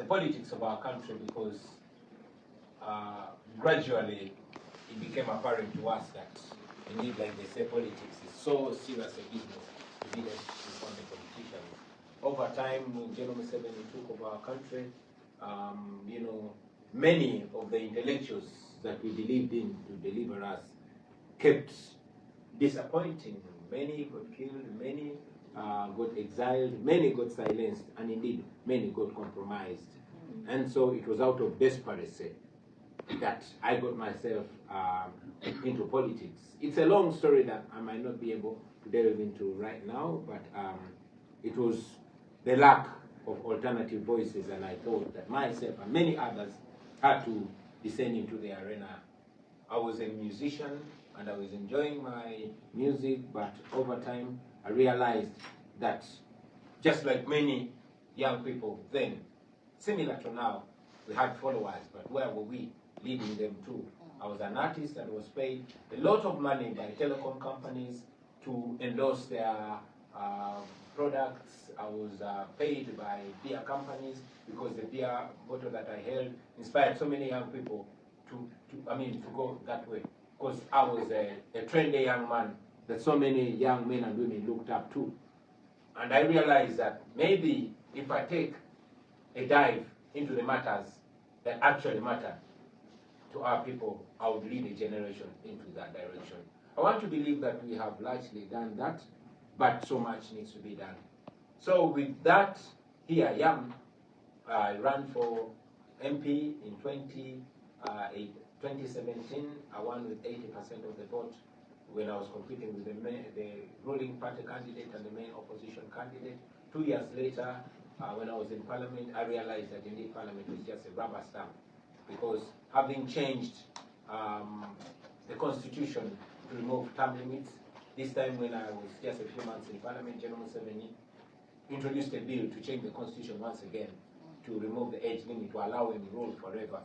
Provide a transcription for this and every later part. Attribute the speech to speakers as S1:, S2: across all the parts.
S1: politics of our country, because gradually it became apparent to us that indeed, like they say, politics is so serious a business to be left on the politicians. Over time, when General Museveni took over our country, you know, many of the intellectuals that we believed in to deliver us kept disappointing. Many got killed, many got exiled, many got silenced, and indeed many got compromised. And so it was out of desperation that I got myself into politics. It's a long story that I might not be able to delve into right now, but it was the lack of alternative voices, and I thought that myself and many others had to descend into the arena. I was a musician and I was enjoying my music, but over time I realized that just like many young people then, similar to now, we had followers, but where were we leading them to? I was an artist and was paid a lot of money by telecom companies to endorse their products. I was paid by beer companies because the beer bottle that I held inspired so many young people to go that way. Because I was a trendy young man that so many young men and women looked up to. And I realized that maybe if I take a dive into the matters that actually matter to our people, I would lead a generation into that direction. I want to believe that we have largely done that, but so much needs to be done. So with that, here I am. I ran for MP in 2017. I won with 80% of the vote when I was competing with the ruling party candidate and the main opposition candidate. 2 years later, when I was in Parliament, I realized that indeed Parliament was just a rubber stamp, because having changed the constitution to remove term limits, this time when I was just a few months in Parliament, General Museveni introduced a bill to change the constitution once again, to remove the age limit, to allow him to rule forever.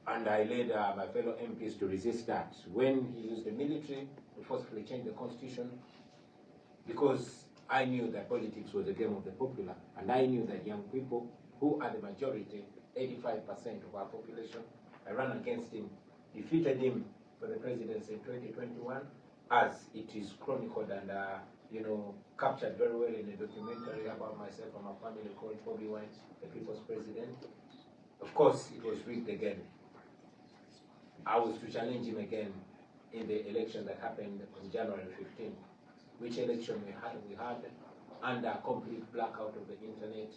S1: And I led my fellow MPs to resist that when he used the military to forcefully change the constitution, because I knew that politics was a game of the popular, and I knew that young people, who are the majority, 85% of our population, I ran against him, defeated him for the presidency in 2021, as it is chronicled and captured very well in a documentary about myself and my family called Bobi, the People's President. Of course, it was rigged again. I was to challenge him again in the election that happened on January 15th. Which election we had under complete blackout of the internet,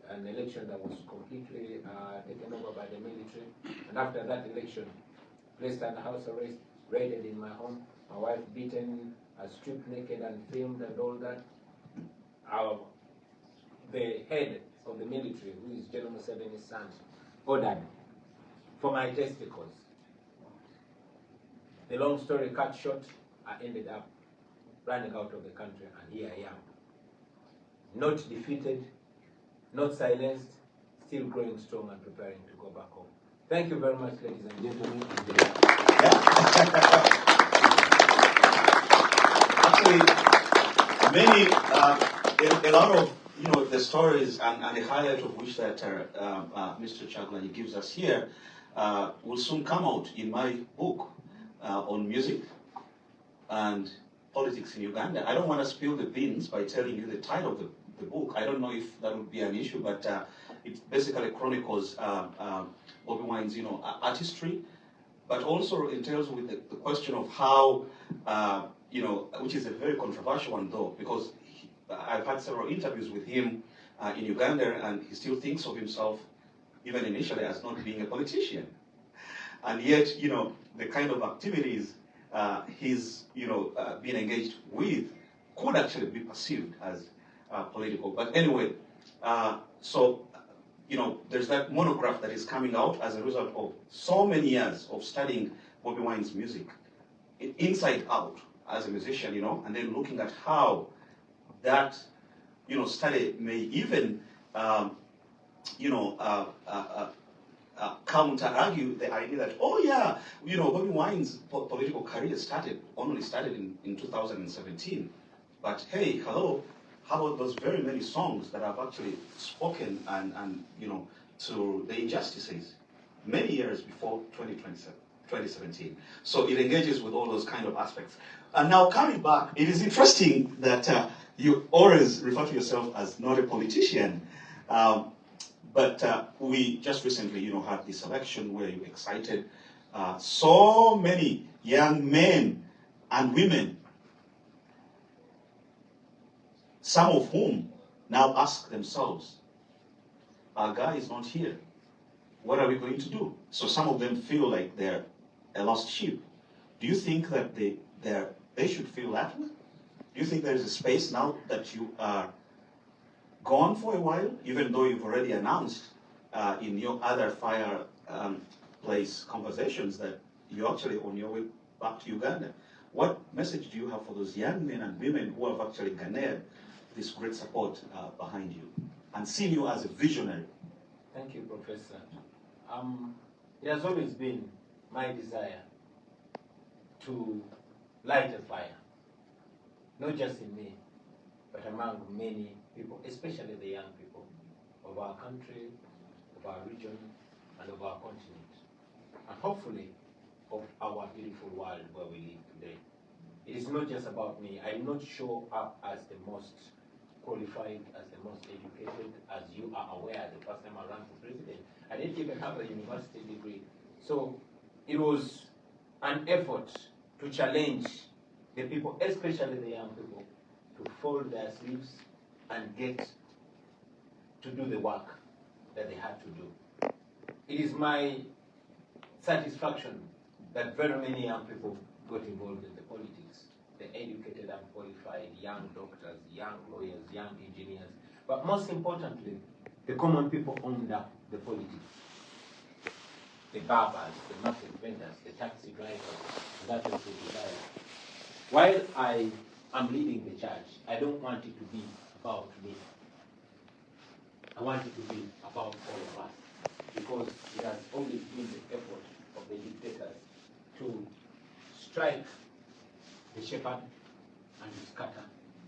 S1: an election that was completely taken over by the military. And after that election, placed under house arrest, raided in my home, my wife beaten, stripped naked and filmed and all that. The head of the military, who is General Museveni's son, ordered for my testicles. The long story cut short, I ended up running out of the country, and here I am. Not defeated, not silenced, still growing strong and preparing to go back home. Thank you very much, ladies and gentlemen.
S2: Actually, a lot of the stories and the highlight of which that Mr. Chagulanyi gives us here will soon come out in my book on music and politics in Uganda. I don't want to spill the beans by telling you the title of the book. I don't know if that would be an issue, but it basically chronicles Bobi Wine's artistry, but also entails with the question of how which is a very controversial one though, because I've had several interviews with him in Uganda, and he still thinks of himself, even initially, as not being a politician, and yet the kind of activities he's been engaged with could actually be perceived as political. But anyway, so there's that monograph that is coming out as a result of so many years of studying Bobi Wine's music, inside out as a musician, and then looking at how that study may even counter-argue the idea that, Bobi Wine's political career only started in 2017. But hey, hello, how about those very many songs that have actually spoken and to the injustices many years before 2017. So it engages with all those kind of aspects. And now coming back, it is interesting that you always refer to yourself as not a politician. But we just recently, had this election where you excited so many young men and women, some of whom now ask themselves, our guy is not here. What are we going to do? So some of them feel like they're a lost sheep. Do you think that they should feel that way? Do you think there is a space now that you are gone for a while, even though you've already announced in your other fireplace conversations that you're actually on your way back to Uganda? What message do you have for those young men and women who have actually garnered this great support behind you and seen you as a visionary?
S1: Thank you, Professor. It has always been my desire to light a fire, not just in me, but among many people, especially the young people of our country, of our region, and of our continent, and hopefully of our beautiful world where we live today. It is not just about me. I do not show up as the most qualified, as the most educated. As you are aware, the first time I ran for president, I didn't even have a university degree. So it was an effort to challenge the people, especially the young people, to fold their sleeves and get to do the work that they had to do. It is my satisfaction that very many young people got involved in the politics. The educated and qualified young doctors, young lawyers, young engineers, but most importantly, the common people owned up the politics. The barbers, the market vendors, the taxi drivers, that is the desire. While I am leading the charge, I don't want it to be about me. I want it to be about all of us, because it has always been the effort of the dictators to strike the shepherd and to scatter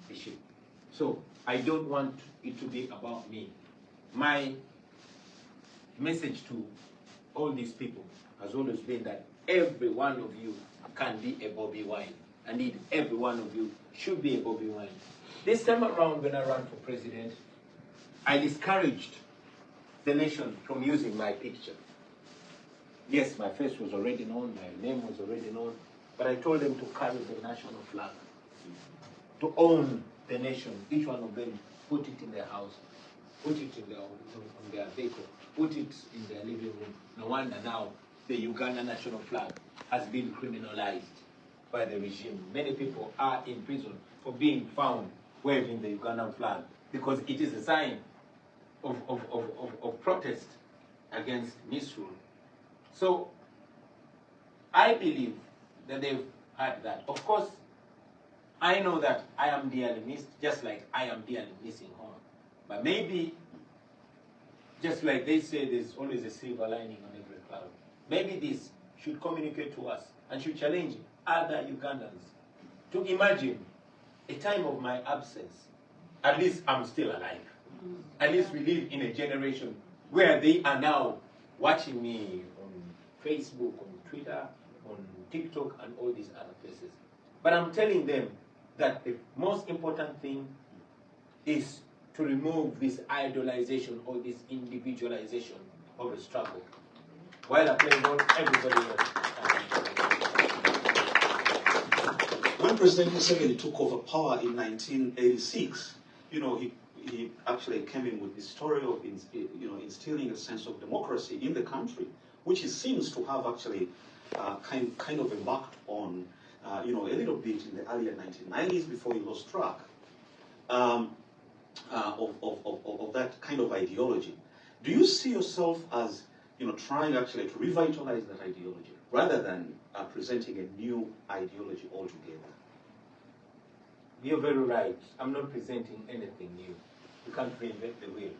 S1: the sheep. So I don't want it to be about me. My message to all these people has always been that every one of you can be a Bobi Wine. Indeed, every one of you should be a Bobi Wine. This time around, when I ran for president, I discouraged the nation from using my picture. Yes, my face was already known, my name was already known, but I told them to carry the national flag, to own the nation. Each one of them put it in their house, put it in on their vehicle, put it in their living room. No wonder now the Uganda national flag has been criminalized by the regime. Many people are in prison for being found waving the Ugandan flag because it is a sign of protest against misrule. So I believe that they've had that. Of course, I know that I am dearly missed, just like I am dearly missing home. But maybe, just like they say, there's always a silver lining on every cloud. Maybe this should communicate to us and should challenge other Ugandans to imagine a time of my absence. At least I'm still alive. At least we live in a generation where they are now watching me on Facebook, on Twitter, on TikTok, and all these other places. But I'm telling them that the most important thing is to remove this idolization or this individualization of the struggle. While I play ball, everybody else.
S2: When President Museveni took over power in 1986, he actually came in with the story of instilling a sense of democracy in the country, which he seems to have actually kind of embarked on a little bit in the earlier 1990s before he lost track of that kind of ideology. Do you see yourself as trying actually to revitalize that ideology rather than presenting a new ideology altogether?
S1: You're very right. I'm not presenting anything new. You can't reinvent the wheel.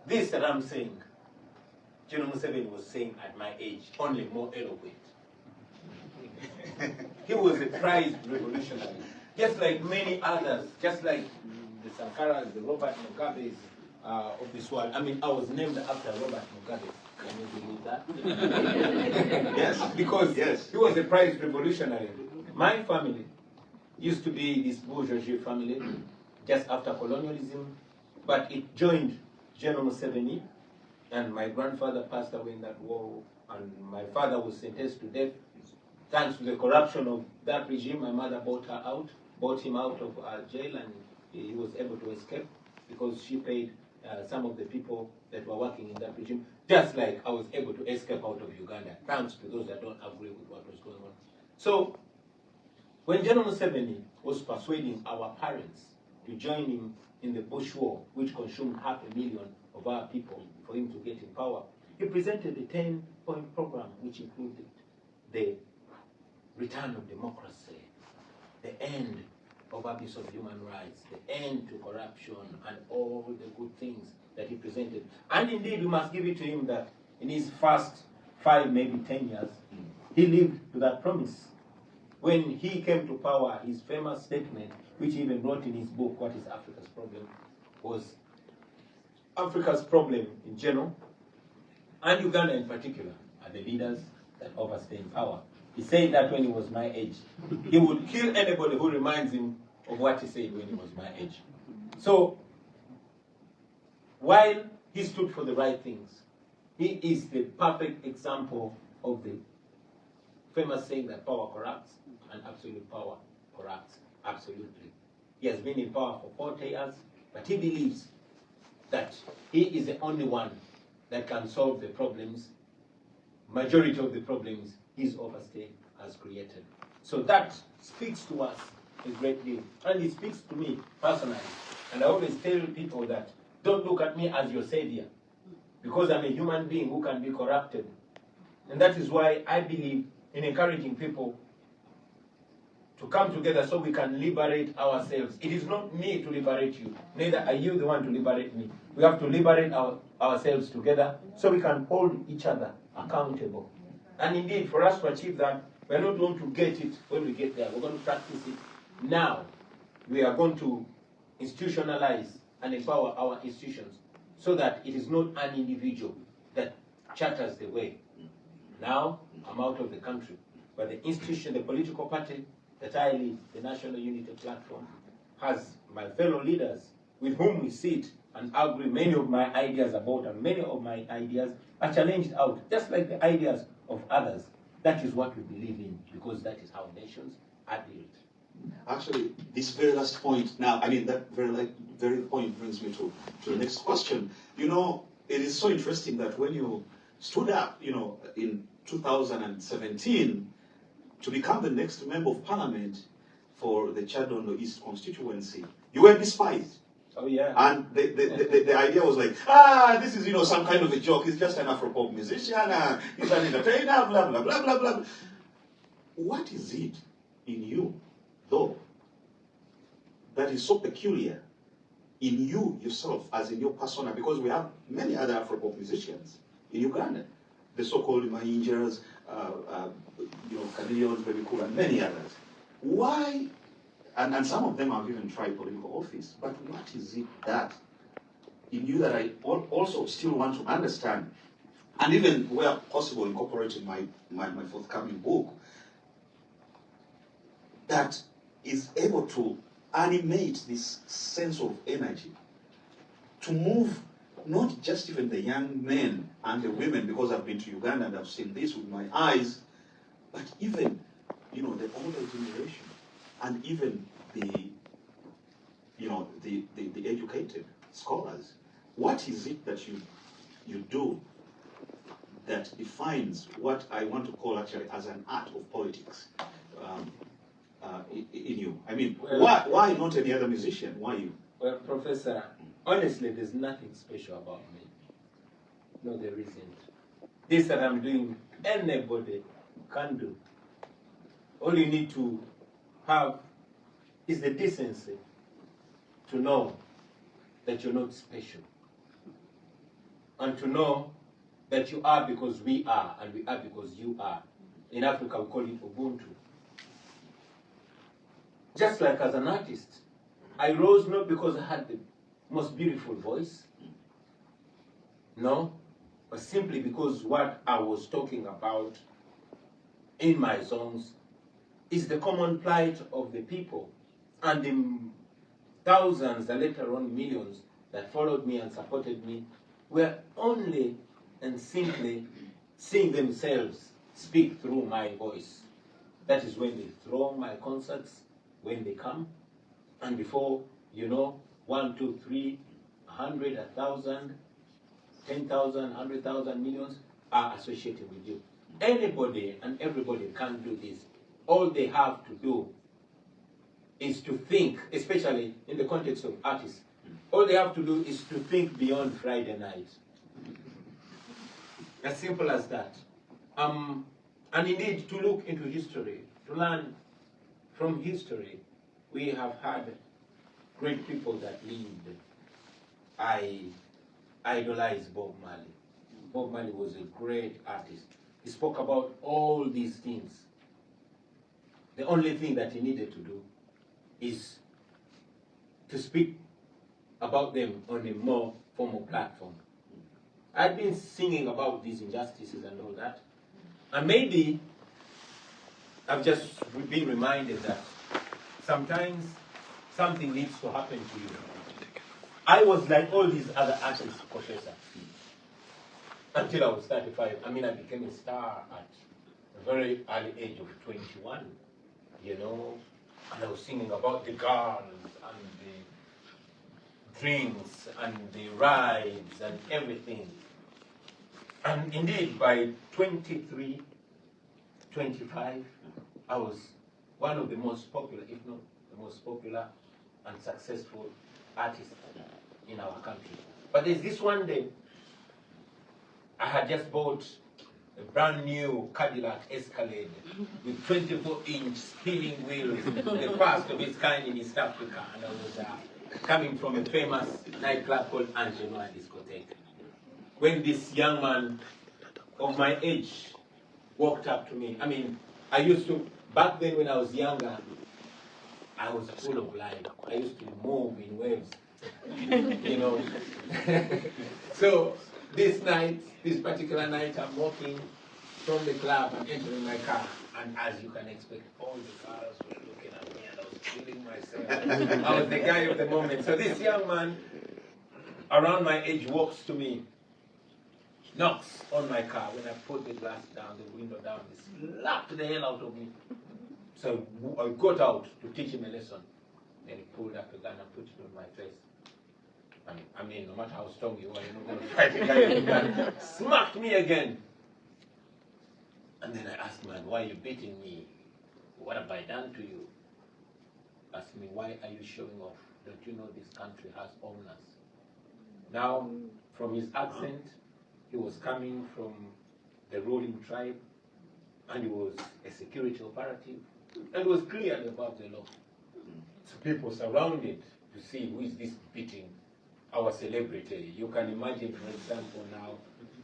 S1: This that I'm saying, General Museveni was saying at my age, only more eloquent. He was a prized revolutionary. just like many others, just like the Sankaras, the Robert Mugabes of this world. I mean, I was named after Robert Mugabe. Can you believe that?
S2: Yes.
S1: Because
S2: yes.
S1: he was a prized revolutionary. My family used to be this bourgeoisie family just after colonialism, but it joined General Museveni, and my grandfather passed away in that war, and my father was sentenced to death. Thanks to the corruption of that regime, my mother bought him out of jail, and he was able to escape because she paid some of the people that were working in that regime, just like I was able to escape out of Uganda, thanks to those that don't agree with what was going on. So, when General Museveni was persuading our parents to join him in the Bush War, which consumed 500,000 of our people for him to get in power, he presented a 10-point program which included the return of democracy, the end of abuse of human rights, the end to corruption, and all the good things that he presented. And indeed, we must give it to him that in his first 5, maybe 10 years, he lived to that promise. When he came to power, his famous statement, which he even wrote in his book, What is Africa's Problem?, was Africa's problem in general, and Uganda in particular, are the leaders that overstay in power. He said that when he was my age. He would kill anybody who reminds him of what he said when he was my age. So, while he stood for the right things, he is the perfect example of the famous saying that power corrupts and absolute power corrupts absolutely. He has been in power for 40 years, but he believes that he is the only one that can solve the problems, majority of the problems his overstay has created. So that speaks to us a great deal. And it speaks to me personally. And I always tell people that don't look at me as your savior, because I'm a human being who can be corrupted. And that is why I believe in encouraging people to come together so we can liberate ourselves. It is not me to liberate you, neither are you the one to liberate me. We have to liberate ourselves together so we can hold each other accountable. And indeed, for us to achieve that, we're not going to get it when we get there. We're going to practice it now. We are going to institutionalize and empower our institutions so that it is not an individual that charters the way. Now, I'm out of the country, but the institution, the political party that I lead, the National Unity Platform, has my fellow leaders with whom we sit and argue many of my ideas about, and many of my ideas are challenged out, just like the ideas of others. That is what we believe in, because that is how nations are built.
S2: Actually, this very last point now, I mean, that very point brings me to the next question. You know, it is so interesting that when you stood up, you know, in 2017 to become the next member of parliament for the Chadondo East constituency, you were despised.
S1: Oh, yeah.
S2: And the idea was like, this is, you know, some kind of a joke. He's just an Afro-pop musician. He's an entertainer, blah, blah, blah, blah, blah. What is it in you, though, that is so peculiar in you yourself, as in your persona? Because we have many other Afro-pop musicians in Uganda. The so-called Mahingers, you know, Chameleons, Baby Cool, and many others. Why? And some of them have even tried political office. But what is it that in you that I also still want to understand, and even where possible incorporate in my forthcoming book, that is able to animate this sense of energy, to move not just even the young men and the women, because I've been to Uganda and I've seen this with my eyes, but even, you know, the older generation, and even the, you know, the educated scholars. What is it that you do that defines what I want to call actually as an art of politics in you? I mean, well, why not any other musician? Why you?
S1: Well, Professor, honestly, there's nothing special about me. No, there isn't. This that I'm doing, anybody can do. All you need to have is the decency to know that you're not special. And to know that you are because we are, and we are because you are. In Africa, we call it Ubuntu. just like as an artist, I rose not because I had the most beautiful voice, no, but simply because what I was talking about in my songs is the common plight of the people and the thousands and later on millions that followed me and supported me were only and simply seeing themselves speak through my voice. That is when they throw my concerts, when they come, and before you know, 1, 2, 3, 100, 1,000, 10,000, 100,000, millions are associated with you. Anybody and everybody can do this. All they have to do is to think, especially in the context of artists, all they have to do is to think beyond Friday night. As simple as that. And indeed, to look into history, to learn from history. We have had great people that lived. I idolize Bob Marley. Bob Marley was a great artist. He spoke about all these things. The only thing that he needed to do is to speak about them on a more formal platform. I've been singing about these injustices and all that, and maybe I've just been reminded that sometimes something needs to happen to you. I was like all these other artists, Professor, until I was 35. I mean, I became a star at a very early age of 21, you know, and I was singing about the girls and the drinks and the rides and everything. And indeed, by 23, 25, I was one of the most popular, if not the most popular and successful artists in our country. But there's this one day, I had just bought a brand new Cadillac Escalade with 24-inch spinning wheels, the first of its kind in East Africa. And I was coming from a famous nightclub called Angenoa Discotheque. When this young man of my age walked up to me, I mean, I used to, back then when I was younger, I was full of life. I used to move in waves, you know. So this night, this particular night, I'm walking from the club, I'm entering my car, and as you can expect, all the cars were looking at me, and I was feeling myself. I was the guy of the moment. So this young man, around my age, walks to me, knocks on my car. When I put the glass down, the window down, he slapped the hell out of me. So I got out to teach him a lesson. Then he pulled up a gun and put it on my face. And I mean, no matter how strong you are, you're not going to fight a guy with a gun. Smacked me again. And then I asked, man, why are you beating me? What have I done to you? Asked me, why are you showing off? Don't you know this country has owners? Now, from his accent, he was coming from the ruling tribe, and he was a security operative, and was clearly above the law. So people surrounded to see who is this beating our celebrity. You can imagine, for example, now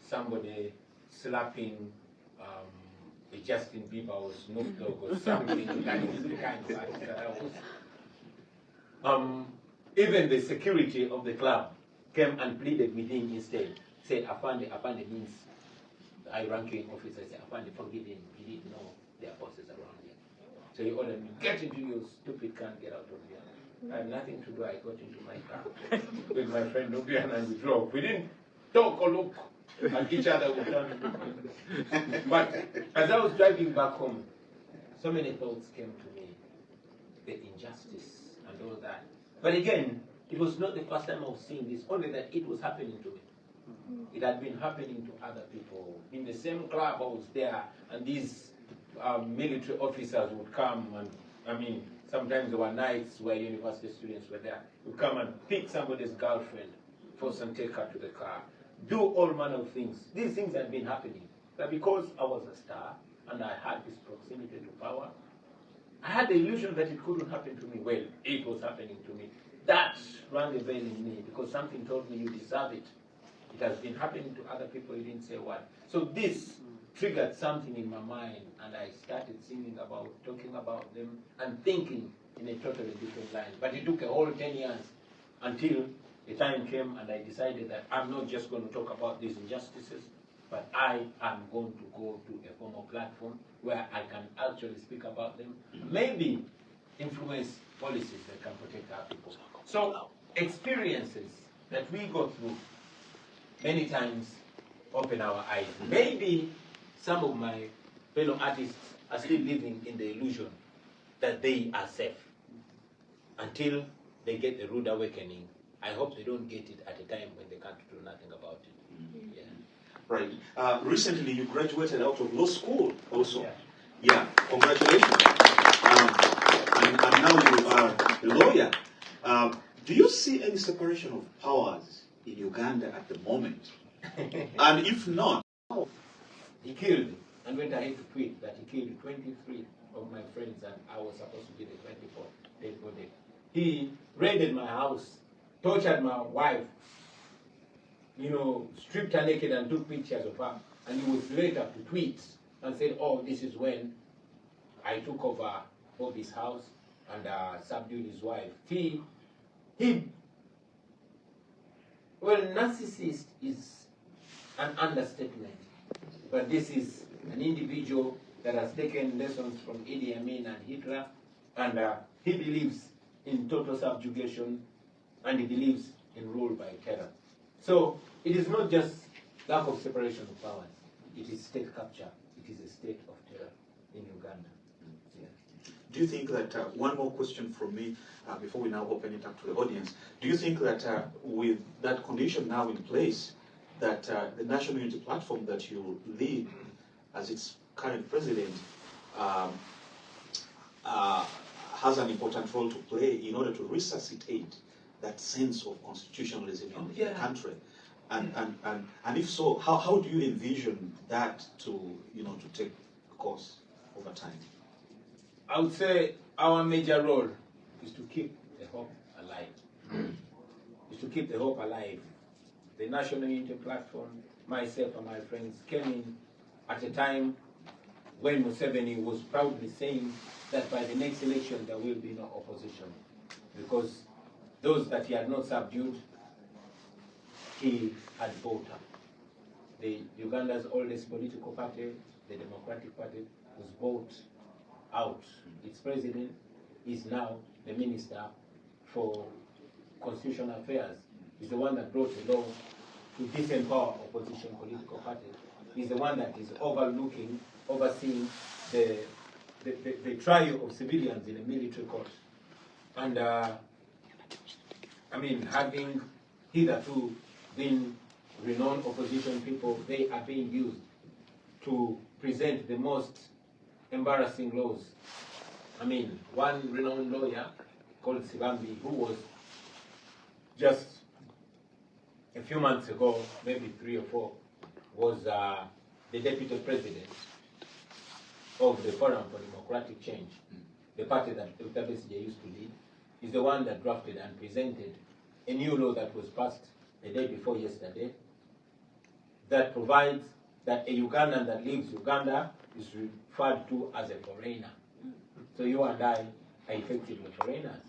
S1: somebody slapping a Justin Bieber or Snoop Dogg or something. That is the kind of artist that I was. Even the security of the club came and pleaded with him instead. Said, Afande means the high-ranking officer. Said, Afande, forgive him. He didn't know there are bosses around here. So he ordered me, get into your stupid car, get out of here. I had nothing to do. I got into my car with my friend Nubian and we drove. We didn't talk or look at each other. But as I was driving back home, so many thoughts came to me. The injustice and all that. But again, it was not the first time I was seeing this, only that it was happening to me. It had been happening to other people. In the same club I was there, and these military officers would come, and I mean, sometimes there were nights where university students were there, would come and pick somebody's girlfriend, force and take her to the car, do all manner of things. These things had been happening. But because I was a star, and I had this proximity to power, I had the illusion that it couldn't happen to me. Well, it was happening to me. That rang a bell in me, because something told me you deserve it. It has been happening to other people, you didn't say what. So this triggered something in my mind, and I started singing about, talking about them, and thinking in a totally different line. But it took a whole 10 years until the time came and I decided that I'm not just going to talk about these injustices, but I am going to go to a formal platform where I can actually speak about them, maybe influence policies that can protect our people. So experiences that we go through many times open our eyes. Maybe some of my fellow artists are still living in the illusion that they are safe until they get the rude awakening. I hope they don't get it at a time when they can't do nothing about it. Yeah.
S2: Right. Recently, you graduated out of law school also.
S1: Yeah.
S2: Yeah, congratulations. And now you are a lawyer. Do you see any separation of powers in Uganda at the moment? And if not,
S1: he killed, and went ahead to tweet that he killed 23 of my friends and I was supposed to be the 24th dead body. He raided my house, tortured my wife, stripped her naked and took pictures of her. And he was later to tweet and said, oh, this is when I took over Bobi's house and subdued his wife. Well, narcissist is an understatement, but this is an individual that has taken lessons from Idi Amin and Hitler, and he believes in total subjugation, and he believes in rule by terror. So it is not just lack of separation of powers, it is state capture, it is a state of terror in Uganda. Yeah.
S2: do you think that, one more question from me before we now open it up to the audience, do you think that with that condition now in place, that the National Unity Platform that you lead as its current president has an important role to play in order to resuscitate that sense of constitutionalism in the country? And if so, how do you envision that to take course over time?
S1: I would say our major role is to keep the hope alive. Is to keep the hope alive. The National Unity Platform, myself and my friends came in at a time when Museveni was proudly saying that by the next election there will be no opposition, because those that he had not subdued, he had bought up. The Uganda's oldest political party, the Democratic Party, was bought out. Its president is now the Minister for Constitutional Affairs. He's the one that brought the law to disempower opposition political parties. He's the one that is overseeing the trial of civilians in a military court. And having hitherto been renowned opposition people, they are being used to present the most embarrassing laws. One renowned lawyer called Sibambi, who was just a few months ago, maybe 3 or 4, was the deputy president of the Forum for Democratic Change, the party that Dr. Besigye used to lead. Is the one that drafted and presented a new law that was passed the day before yesterday that provides that a Ugandan that leaves Uganda is referred to as a foreigner. So you and I are effectively foreigners.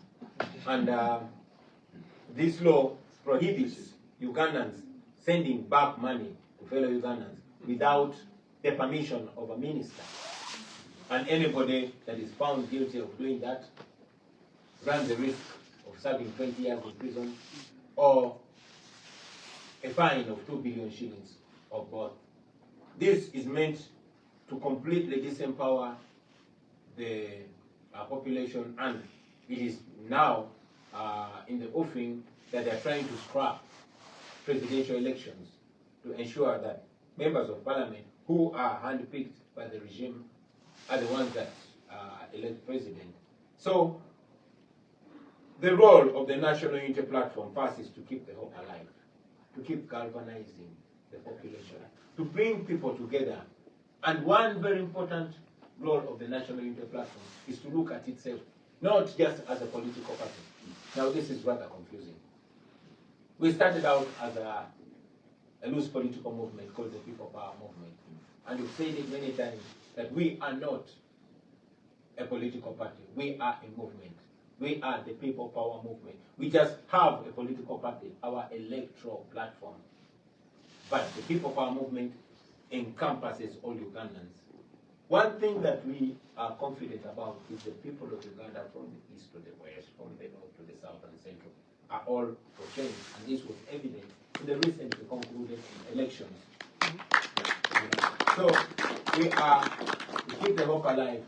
S1: And this law prohibits Ugandans sending back money to fellow Ugandans without the permission of a minister. And anybody that is found guilty of doing that runs the risk of serving 20 years in prison or a fine of 2 billion shillings or both. This is meant to completely disempower the population, and it is now in the offing that they are trying to scrap presidential elections to ensure that members of parliament who are handpicked by the regime are the ones that elect president. So the role of the National Unity Platform first is to keep the hope alive, to keep galvanizing the population, to bring people together. And one very important role of the National Unity Platform is to look at itself not just as a political party. Now this is rather confusing. We started out as a loose political movement called the People Power Movement. And we've said it many times that we are not a political party, we are a movement. We are the People Power Movement. We just have a political party, our electoral platform. But the People Power Movement encompasses all Ugandans. One thing that we are confident about is the people of Uganda, from the east to the west, from the north to the south and central, are all for change. And this was evident in the recently concluded elections. So we are to keep the hope alive,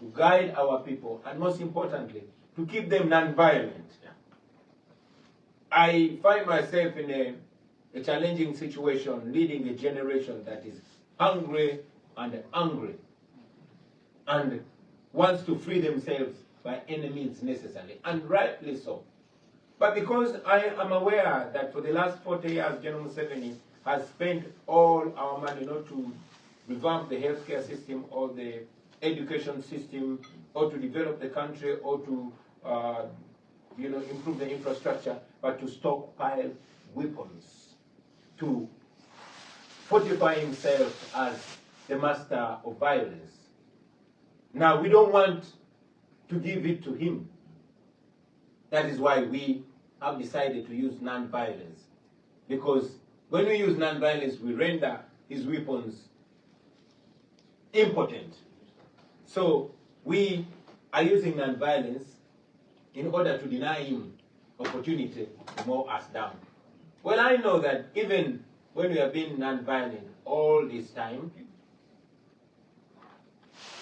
S1: to guide our people, and most importantly, to keep them non-violent. I find myself in a challenging situation, leading a generation that is hungry and angry, and wants to free themselves by any means necessary, and rightly so. But because I am aware that for the last 40 years, General Museveni has spent all our money not to revamp the healthcare system or the education system, or to develop the country, or to improve the infrastructure, but to stockpile weapons, to fortify himself as the master of violence. Now, we don't want to give it to him. That is why we have decided to use non-violence. Because when we use non-violence, we render his weapons impotent. So we are using non-violence in order to deny him opportunity to mow us down. Well, I know that even when we have been non-violent all this time,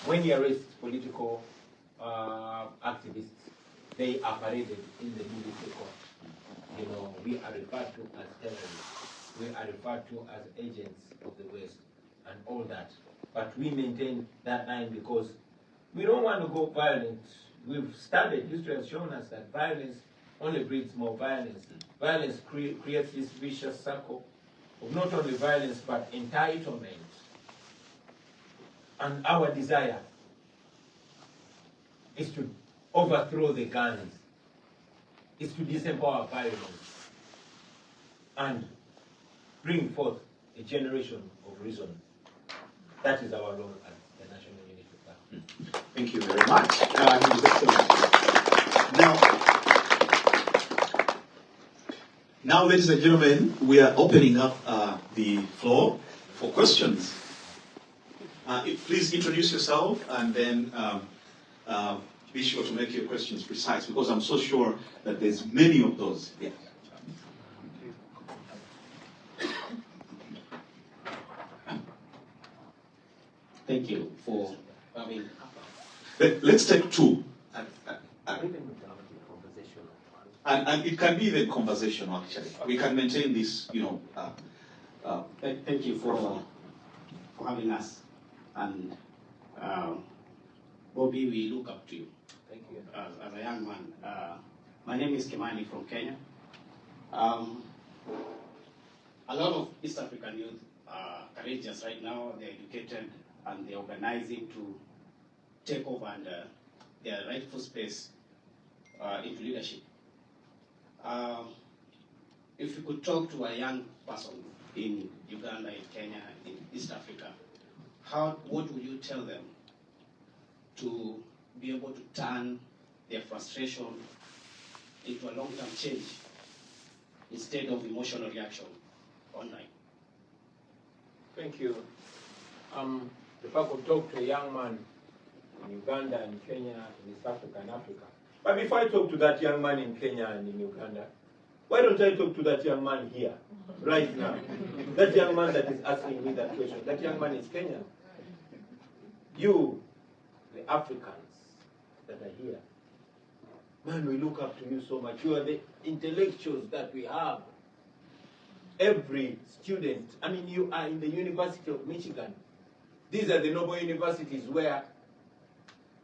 S1: when he arrests political activists, they are paraded in the military court. We are referred to as terrorists. We are referred to as agents of the West and all that. But we maintain that line because we don't want to go violent. We've studied, history has shown us that violence only breeds more violence. Violence creates this vicious circle of not only violence but entitlement. And our desire is to overthrow the guns, is to disempower violence, and bring forth a generation of reason. That is our role as the National Unity Party.
S2: Thank you very much. Now, ladies and gentlemen, we are opening up the floor for questions. Please introduce yourself and then be sure to make your questions precise, because I'm so sure that there's many of those. Yeah.
S3: Thank you for having.
S2: Let's take two. And it can be even conversational, actually. We can maintain this,
S3: Thank you for having us. And Bobi, we look up to you.
S1: Thank you.
S3: As a young man. My name is Kimani from Kenya. A lot of East African youth are courageous right now. They're educated and they're organizing to take over and their rightful space into leadership. If you could talk to a young person in Uganda, in Kenya, in East Africa, what would you tell them to be able to turn their frustration into a long-term change instead of emotional reaction online?
S1: Thank you. If I could talk to a young man in Uganda and Kenya, in East Africa and Africa. But before I talk to that young man in Kenya and in Uganda, why don't I talk to that young man here, right now? That young man that is asking me that question. That young man is Kenyan. You, the Africans that are here, man, we look up to you so much. You are the intellectuals that we have. Every student, you are in the University of Michigan. These are the noble universities where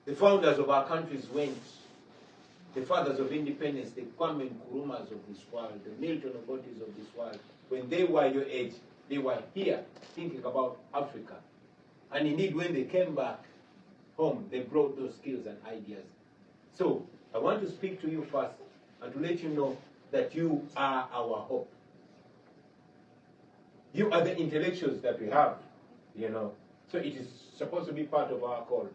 S1: the founders of our countries went. The fathers of independence, the Kwame Nkrumahs of this world, the Milton Obotes of this world. When they were your age, they were here thinking about Africa. And indeed, when they came back home, they brought those skills and ideas. So, I want to speak to you first and to let you know that you are our hope. You are the intellectuals that we have, So it is supposed to be part of our call.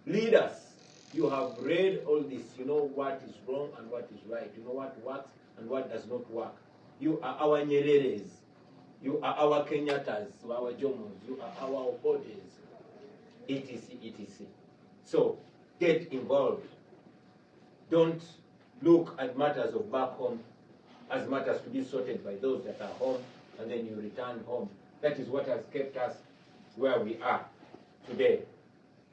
S1: Lead us You have read all this. You know what is wrong and what is right. You know what works and what does not work. You are our Nyereres. You are our Kenyattas, our Jomos. You are our Obodis, etc., etc. So get involved. Don't look at matters of back home as matters to be sorted by those that are home, and then you return home. That is what has kept us where we are today.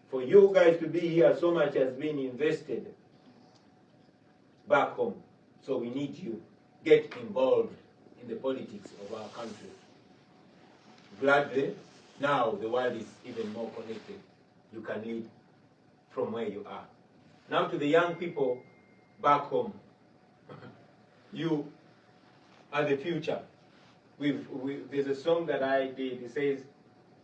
S1: For you guys to be here, so much has been invested back home. So we need you. Get involved in the politics of our country. Gladly, now the world is even more connected. You can lead from where you are. Now to the young people back home. You are the future. There's a song that I did. It says,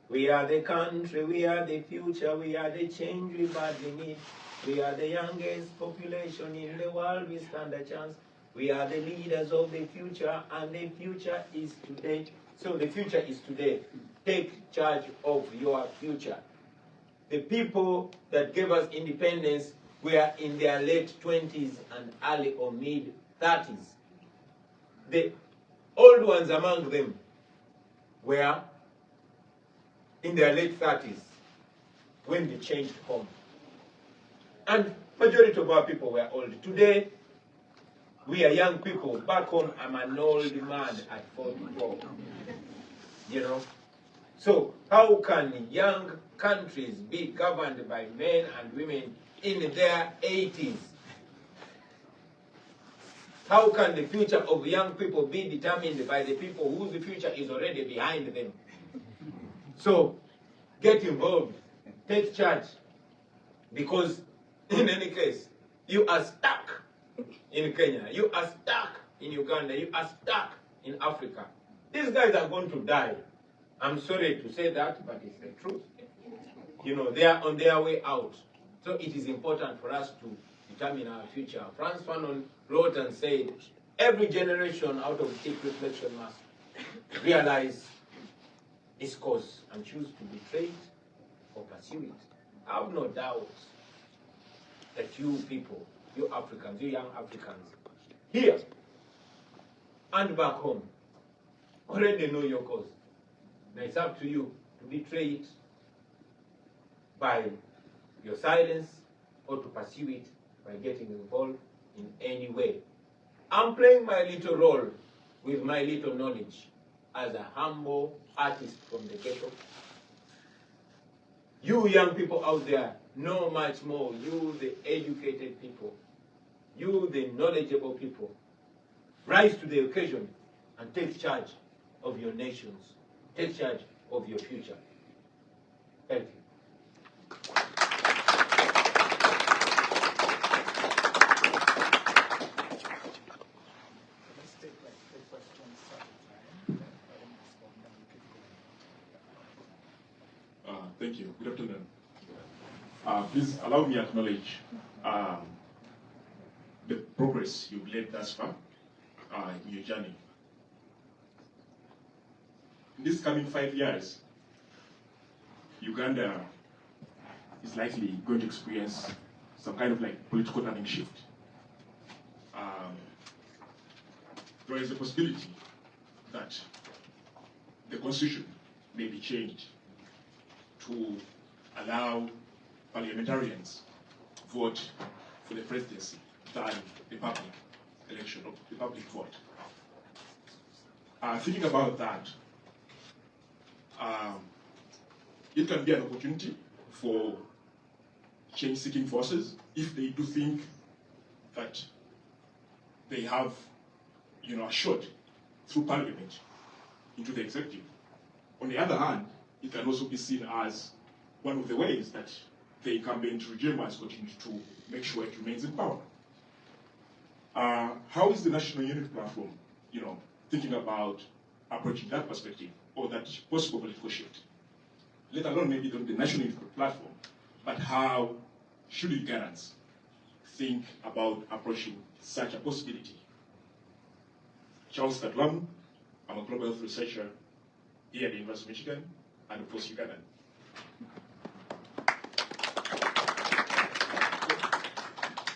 S1: we are the country, we are the future, we are the change we badly need. We are the youngest population in the world, we stand a chance. We are the leaders of the future, and the future is today. So the future is today. Take charge of your future. The people that gave us independence were in their late 20s and early or mid 30s. The old ones among them were in their late 30s when they changed home. And majority of our people were old. Today, we are young people. Back home, I'm an old man at 44. You know? So how can young countries be governed by men and women in their 80s? How can the future of young people be determined by the people whose future is already behind them? So get involved, take charge, because in any case, you are stuck in Kenya, you are stuck in Uganda, you are stuck in Africa. These guys are going to die. I'm sorry to say that, but it's the truth. You know, they are on their way out. So it is important for us to determine our future. Franz Fanon wrote and said, every generation out of deep reflection must realize its cause and choose to betray it or pursue it. I have no doubt that you people, you Africans, you young Africans, here and back home, already know your cause. Now it's up to you to betray it by your silence or to pursue it by getting involved in any way. I'm playing my little role with my little knowledge as a humble artist from the ghetto. You young people out there know much more. You the educated people. You the knowledgeable people. Rise to the occasion and take charge of your nations. Take charge of your future. Thank you.
S4: Thank you. Good afternoon. Please allow me to acknowledge the progress you've made thus far in your journey. In these coming 5 years, Uganda is likely going to experience some kind of like political turning shift. There is a possibility that the constitution may be changed to allow parliamentarians vote for the presidency than the public election or the public vote. Thinking about that, it can be an opportunity for change-seeking forces if they do think that they have, a shot through parliament into the executive. On the other hand, it can also be seen as one of the ways that the incumbent regime has continued to make sure it remains in power. How is the National Unity Platform, thinking about approaching that perspective or that possible political shift? Let alone maybe the National Unity Platform, but how should Ugandans think about approaching such a possibility? Charles Katlamu, I'm a global health researcher here at the University of Michigan, and of course Ugandan.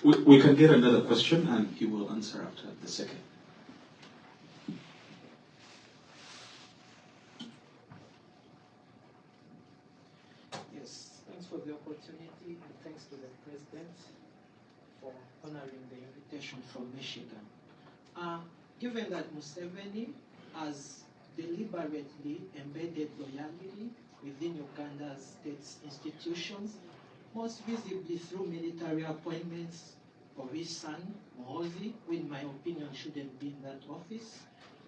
S2: We can get another question, and he will answer after the second.
S5: Yes, thanks for the opportunity, and thanks to the President for honoring the invitation from Michigan. Given that Museveni has deliberately embedded loyalty within Uganda's state institutions, most visibly through military appointments of his son, Muhoozi, who in my opinion shouldn't be in that office.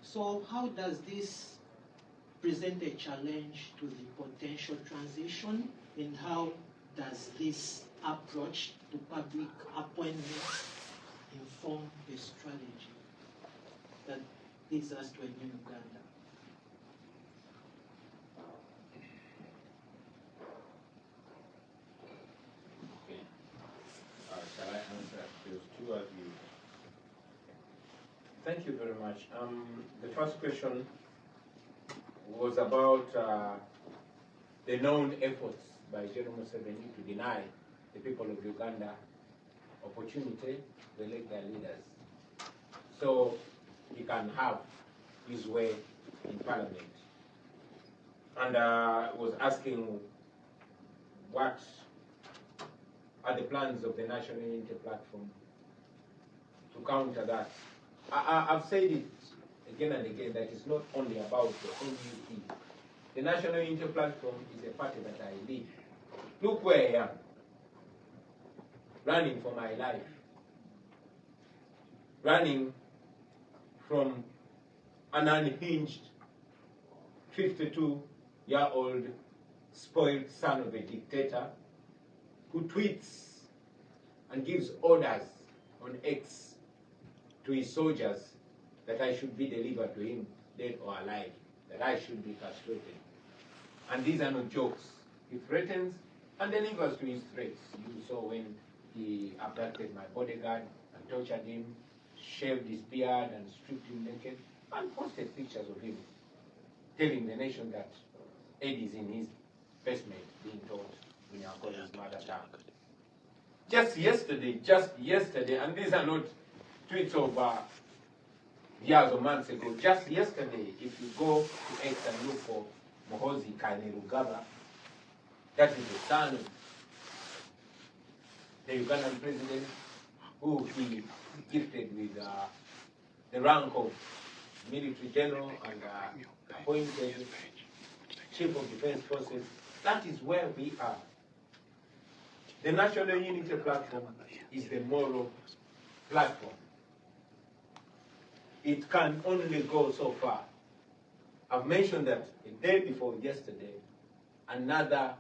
S5: So how does this present a challenge to the potential transition, and how does this approach to public appointments inform the strategy that leads us to a new Uganda?
S1: Okay. Shall I answer those two as you? Thank you very much. The first question was about the known efforts by General Museveni to deny the people of Uganda opportunity to elect their leaders, so he can have his way in Parliament. And was asking what are the plans of the National Unity Platform to counter that. I've said it again and again that it's not only about the NUP. The National Unity Platform is a party that I lead. Look where I am, running for my life, running from an unhinged 52-year-old spoiled son of a dictator who tweets and gives orders on X to his soldiers that I should be delivered to him, dead or alive, that I should be castrated. And these are not jokes. He threatens and delivers to his threats. You saw when he abducted my bodyguard and tortured him, shaved his beard and stripped him naked, and posted pictures of him, telling the nation that Eddie is in his basement being taught in his mother tongue. Just yesterday, and these are not tweets of years or months ago, just yesterday, if you go to X and look for Muhoozi Kainerugaba, that is the son of the Ugandan president, who he gifted with the rank of military general and appointed chief of defense forces. That is where we are. The National Unity Platform is the moral platform. It can only go so far. I've mentioned that a day before yesterday, another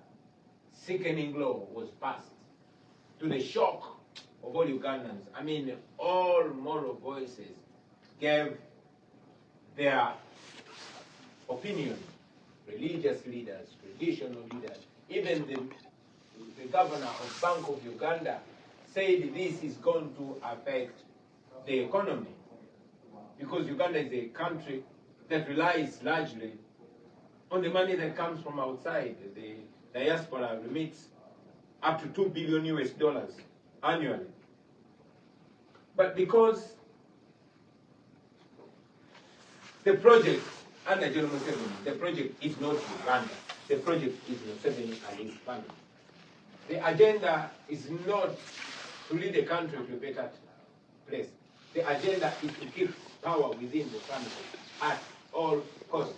S1: sickening law was passed to the shock of all Ugandans. I mean, all moral voices gave their opinion. Religious leaders, traditional leaders, even the governor of Bank of Uganda said this is going to affect the economy, because Uganda is a country that relies largely on the money that comes from outside. The diaspora remits up to $2 billion annually. But because the project under General Museveni, the project is not Uganda, the project is Museveni and his family. The agenda is not to lead the country to a better place. The agenda is to keep power within the family at all costs.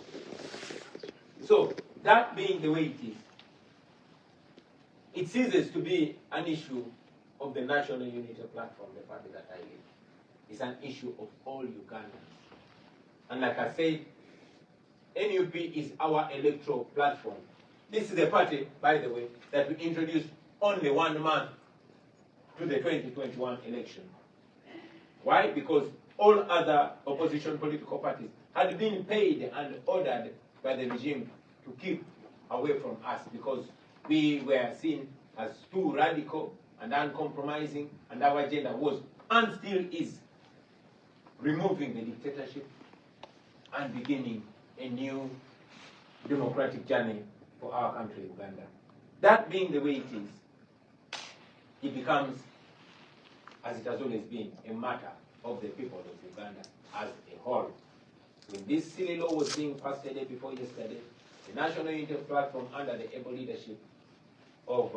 S1: So, that being the way it is, it ceases to be an issue of the National Unity Platform, the party that I lead. It's an issue of all Ugandans. And like I said, NUP is our electoral platform. This is a party, by the way, that we introduced only 1 month to the 2021 election. Why? Because all other opposition political parties had been paid and ordered by the regime to keep away from us, because we were seen as too radical and uncompromising, and our agenda was, and still is, removing the dictatorship and beginning a new democratic journey for our country, Uganda. That being the way it is, it becomes as it has always been, a matter of the people of Uganda as a whole. When this silly law was being passed the day before yesterday, the National Unity Platform, under the able leadership of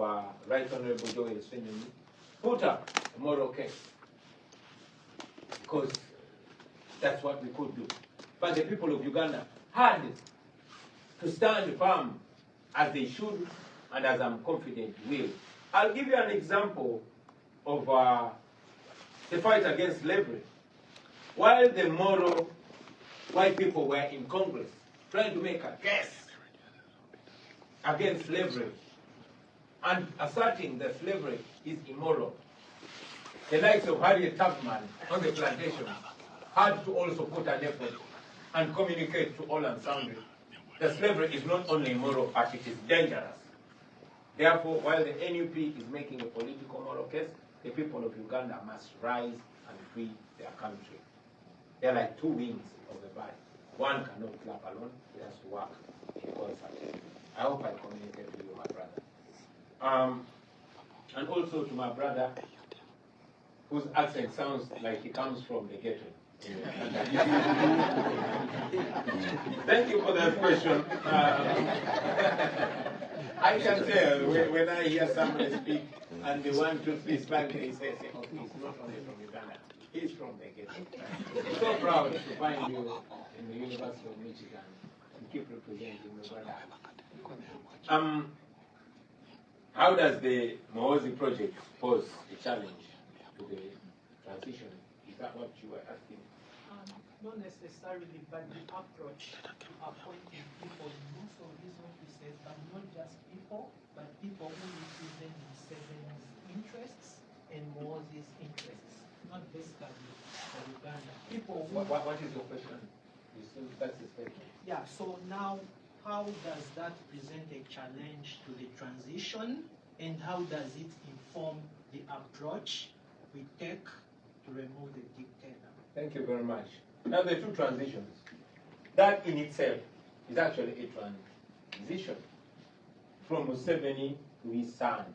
S1: Right Honorable Joel Swenyoni, put up a moral case, because that's what we could do. But the people of Uganda had to stand firm, as they should, and as I'm confident will. I'll give you an example of the fight against slavery. While the moral white people were in Congress trying to make a case against slavery and asserting that slavery is immoral, the likes of Harriet Tubman on the plantation had to also put an effort and communicate to all and sundry that slavery is not only immoral, but it is dangerous. Therefore, while the NUP is making a political moral case, the people of Uganda must rise and free their country. They're like two wings of the bird. One cannot clap alone, it has to work in concert. I hope I communicated to you, my brother. And also to my brother, whose accent sounds like he comes from the ghetto. Thank you for that question. I can tell when I hear somebody speak and they want to speak Spanish, they say, oh, he's not only from Uganda, he's from the ghetto. I'm so proud to find you in the University of Michigan and keep representing your brother. How does the Moozi project pose a challenge to the transition? Is that what you were asking?
S5: Not necessarily, but the approach to appointing people in most of these offices, but not just people, but people who represent Museveni's interests and Moozi's interests, not basically for Uganda. People who,
S1: what is your question? That's the statement.
S5: yeah, so now how does that present a challenge to the transition, and how does it inform the approach we take to remove the dictator?
S1: Thank you very much. Now the two transitions. That in itself is actually a transition from Museveni to his son,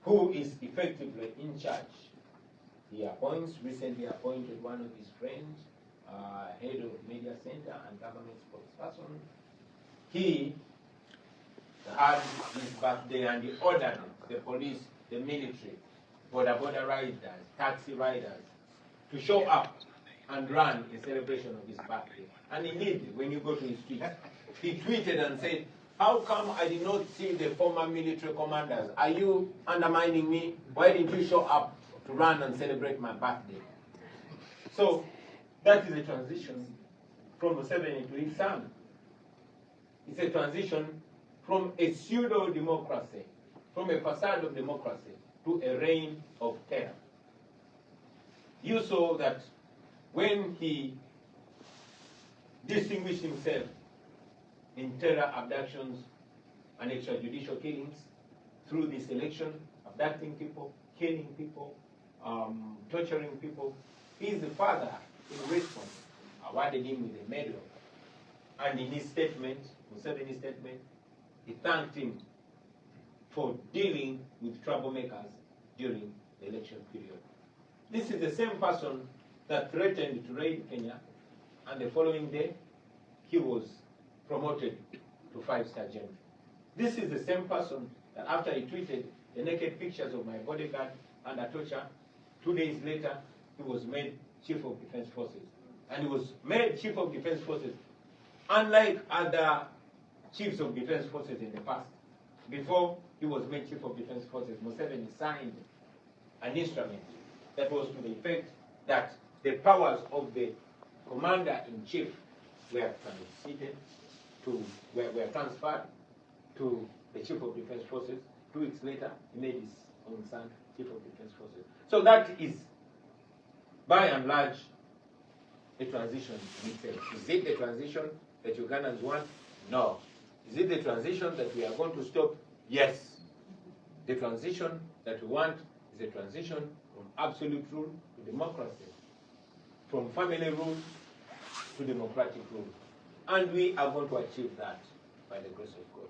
S1: who is effectively in charge. He recently appointed one of his friends, head of media center and government spokesperson. He had his birthday and he ordered the police, the military, border riders, taxi riders, to show up and run in celebration of his birthday. And indeed, when you go to his tweet, he tweeted and said, how come I did not see the former military commanders? Are you undermining me? Why didn't you show up to run and celebrate my birthday? So that is a transition from Museveni to his son. It's a transition from a pseudo-democracy, from a facade of democracy, to a reign of terror. You saw that when he distinguished himself in terror abductions and extrajudicial killings through this election, abducting people, killing people, torturing people, he is the father in response, awarded him with a medal. And in his statement, Museveni's statement, he thanked him for dealing with troublemakers during the election period. This is the same person that threatened to raid Kenya, and the following day, he was promoted to 5-star general. This is the same person that after he tweeted the naked pictures of my bodyguard under torture, 2 days later, he was made Chief of Defense Forces. And he was made Chief of Defense Forces, unlike other Chiefs of Defense Forces in the past. Before he was made Chief of Defense Forces, Museveni signed an instrument that was to the effect that the powers of the Commander-in-Chief were transferred to the Chief of Defense Forces. 2 weeks later, he made his own son Chief of Defense Forces. So that is, by and large, a transition in itself. Is it the transition that Ugandans want? No. Is it the transition that we are going to stop? Yes. The transition that we want is a transition from absolute rule to democracy, from family rule to democratic rule. And we are going to achieve that by the grace of God.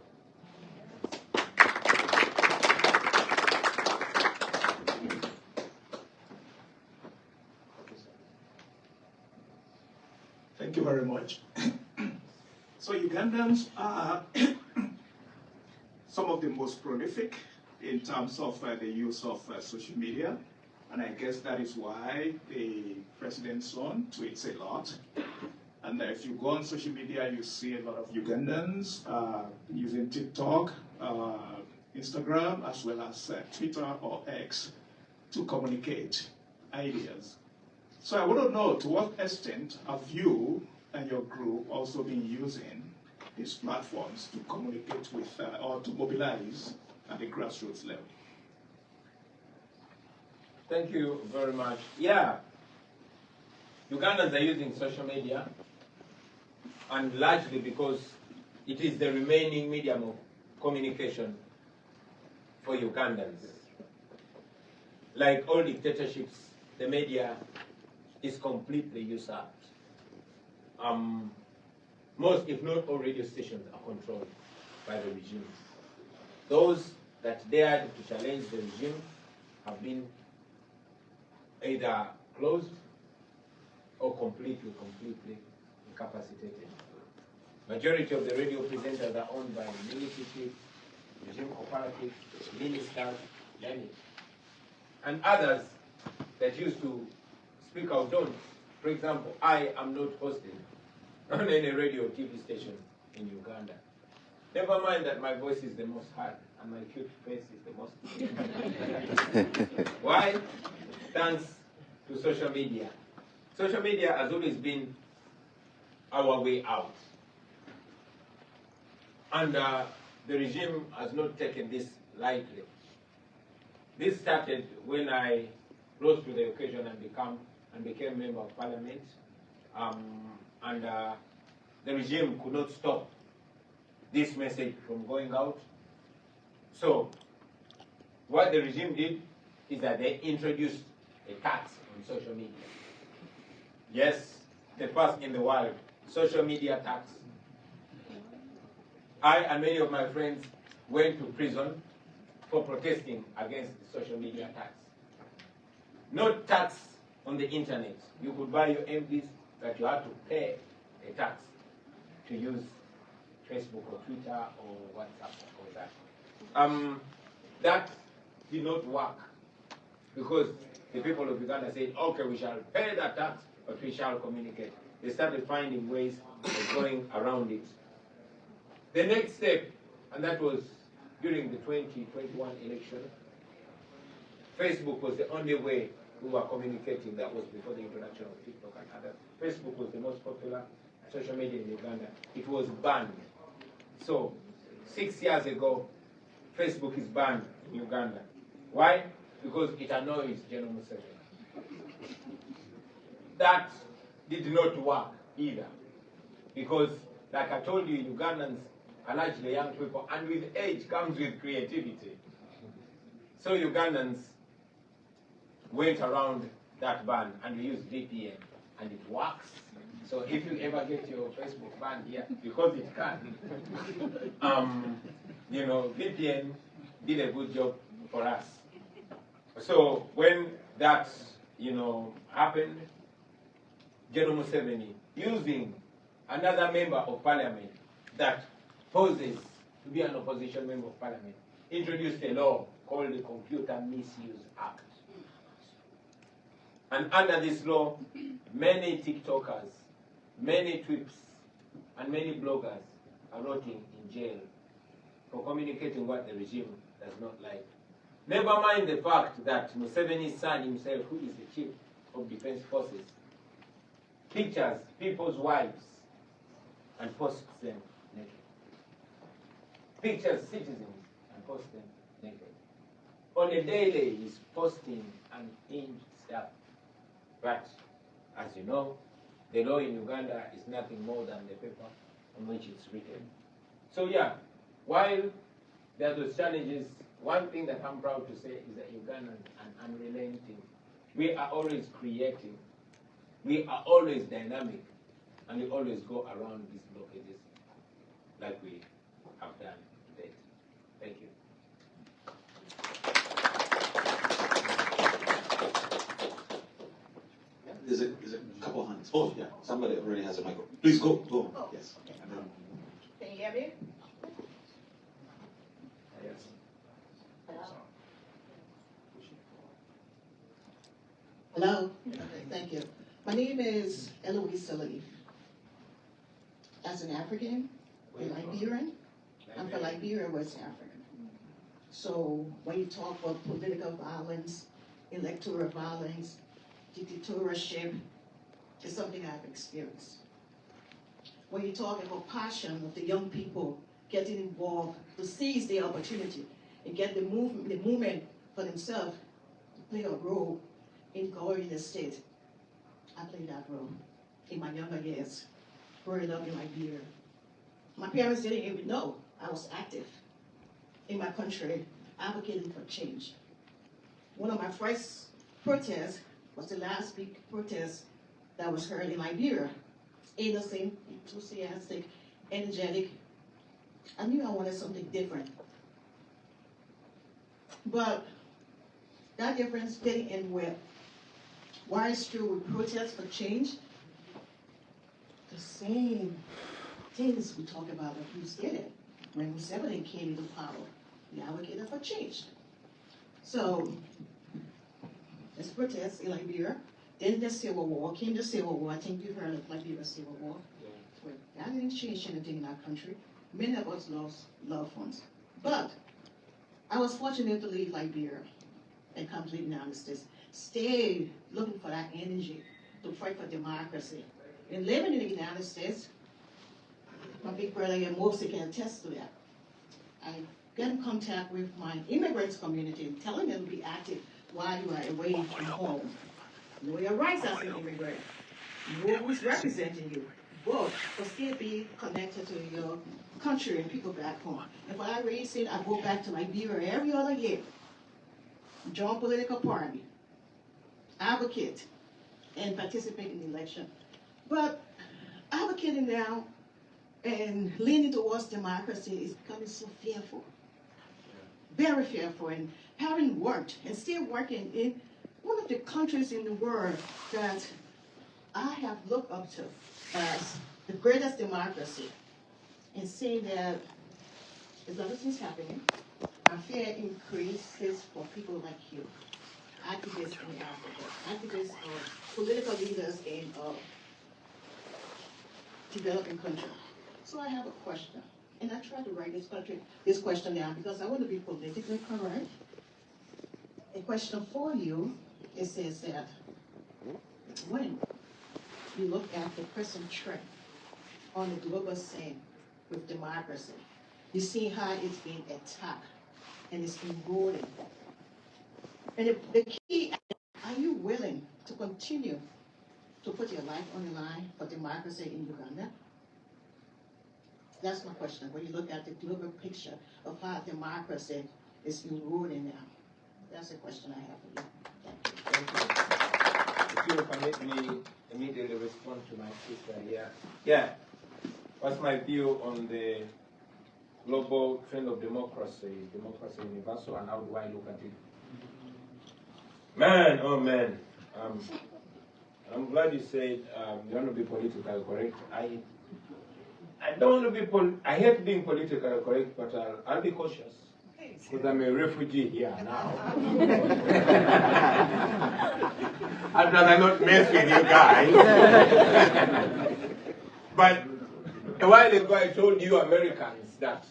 S4: you very much. So Ugandans are some of the most prolific in terms of the use of social media. And I guess that is why the president's son tweets a lot. And if you go on social media, you see a lot of Ugandans using TikTok, Instagram, as well as Twitter or X to communicate ideas. So I want to know, to what extent have you and your group also been using these platforms to communicate with or to mobilize at the grassroots level?
S1: Thank you very much. Yeah, Ugandans are using social media, and largely because it is the remaining medium of communication for Ugandans. Like all dictatorships, the media is completely usurped. Most, if not all, radio stations are controlled by the regime. Those that dared to challenge the regime have been either closed or completely incapacitated. Majority of the radio presenters are owned by military chiefs, regime operatives, ministers, many. And others that used to speak out don't. For example, I am not hosted on any radio or TV station in Uganda. Never mind that my voice is the most heard and my cute face is the most. Why? Thanks to social media. Social media has always been our way out. And the regime has not taken this lightly. This started when I rose to the occasion and became member of parliament. The regime could not stop this message from going out. So what the regime did is that they introduced a tax on social media. Yes, the first in the world, social media tax. I and many of my friends went to prison for protesting against the social media tax. No tax on the internet. You could buy your MPs, but you had to pay a tax to use Facebook or Twitter or WhatsApp or that. That did not work because the people of Uganda said, okay, we shall pay that tax, but we shall communicate. They started finding ways of going around it. The next step, and that was during the 2021 election, Facebook was the only way we were communicating. That was before the introduction of TikTok and others. Facebook was the most popular social media in Uganda. It was banned. So 6 years ago, Facebook is banned in Uganda. Why? Because it annoys General Museveni. That did not work either. Because, like I told you, Ugandans are largely young people, and with age comes with creativity. So Ugandans went around that ban, and we used VPN, and it works. So if you ever get your Facebook banned here, because it can, VPN did a good job for us. So when that, happened, General Museveni, using another member of parliament that poses to be an opposition member of parliament, introduced a law called the Computer Misuse Act. And under this law, many TikTokers, many Twips, and many bloggers are rotting in jail for communicating what the regime does not like. Never mind the fact that Museveni's son himself, who is the chief of defense forces, pictures people's wives and posts them naked. Pictures citizens and posts them naked. On a daily, he's posting unhinged stuff. But, as you know, the law in Uganda is nothing more than the paper on which it's written. So yeah, while there are those challenges, one thing that I'm proud to say is that Ugandans are unrelenting. We are always creative. We are always dynamic. And we always go around these blockages like we have done today. Thank you.
S2: There's a couple hands. Oh, yeah, somebody already has a microphone. Please go.
S6: Oh,
S2: Yes.
S6: okay.
S2: And then-
S6: Can you hear me?
S2: Yes.
S6: Hello?
S7: Hello? Okay, thank you. My name is Eloise Salif. As an African, a Liberian, I'm from Liberia, West Africa. So when you talk about political violence, electoral violence, dictatorship, it's something I've experienced. When you talk about passion of the young people getting involved to seize the opportunity and get the movement for themselves to play a role in growing the state, I played that role in my younger years, growing up in Liberia. My parents didn't even know I was active in my country, advocating for change. One of my first protests was the last big protest that was heard in Liberia. Innocent, enthusiastic, energetic. I knew I wanted something different. But that difference didn't end well. Why still we protest for change? The same things we talk about that we did it. When Museveni came into power, we advocated for change. So, let's protest in Liberia. Then the Civil War, came the Civil War. I think you've heard of Liberia's Civil War. Well, that didn't change anything in our country. Many of us lost loved ones. But I was fortunate to leave Liberia and come to the United States. Stayed looking for that energy to fight for democracy. And living in the United States, my big brother here, Mosi, can attest to that. I got in contact with my immigrants community and telling them to be active while you are away from home. Know your rights as an immigrant. Know who's representing you. Vote, but still be connected to your country and people back home. And for that reason, I go back to Liberia every other year. Join political party, advocate, and participate in the election. But advocating now and leaning towards democracy is becoming so fearful. Very fearful. And having worked and still working in one of the countries in the world that I have looked up to as the greatest democracy, and seeing that there's other things happening, I fear increases for people like you, activists in Africa, activists or political leaders in developing countries. So I have a question, and I try to write this question down because I want to be politically correct. A question for you, it says that when you look at the present trend on the global scene with democracy, you see how it's being attacked and it's eroding. And the key, are you willing to continue to put your life on the line for democracy in Uganda? That's my question. When you look at the global picture of how democracy is eroding now, that's the question I have for you.
S1: Thank you. If you permit me immediately respond to my sister here. Yeah. What's my view on the global trend of democracy universal, and how do I look at it? Man, oh man. I'm glad you said you want to be politically correct. I don't want to be I hate being politically correct, but I'll be cautious. Because I'm a refugee here now. I'd rather not mess with you guys. But a while ago I told you Americans that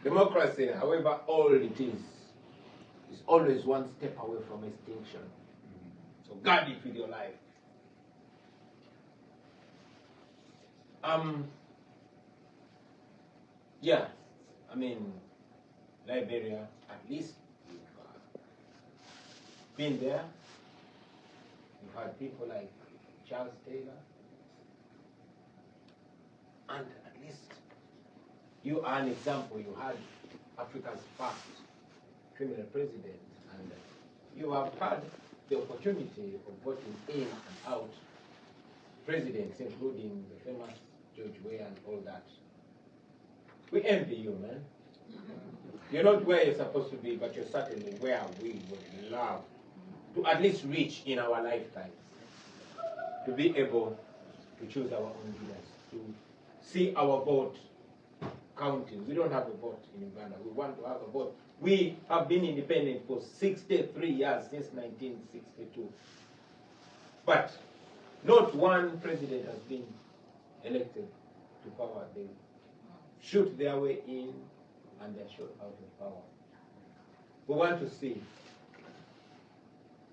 S1: democracy, however old it is always one step away from extinction. So guard it with your life. Yeah, I mean, Liberia, at least you've been there. You've had people like Charles Taylor. And at least you are an example. You had Africa's first criminal president. And you have had the opportunity of voting in and out presidents, including the famous George Weah and all that. We envy you, man. You're not where you're supposed to be, but you're certainly where we would love to at least reach in our lifetime, to be able to choose our own leaders. to see our vote counting. We don't have a vote in Uganda. We want to have a vote. We have been independent for 63 years, since 1962. But not one president has been elected to power. They shoot their way in and they're shot out of power. We want to see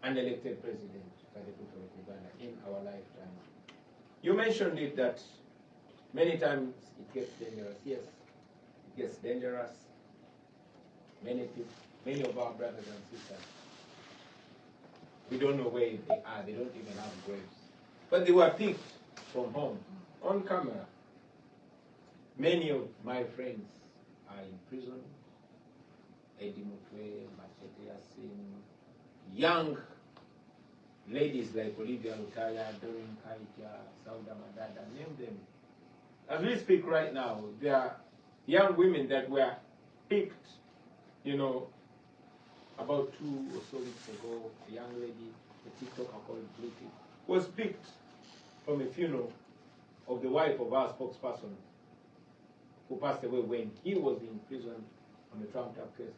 S1: an elected president by the people of Uganda in our lifetime. You mentioned it that many times it gets dangerous. Yes, it gets dangerous. Many of our brothers and sisters, we don't know where they are. They don't even have graves. But they were picked from home on camera. Many of my friends are in prison. Eddie Mutwe, Machete Yasin, young ladies like Olivia Lutaya, Doreen Kaija, Sauda Madada, name them. As we speak right now, there are young women that were picked, about 2 or so weeks ago. A young lady, a TikToker called Bluetooth, was picked from a funeral of the wife of our spokesperson who passed away when he was in prison on the trumped up case.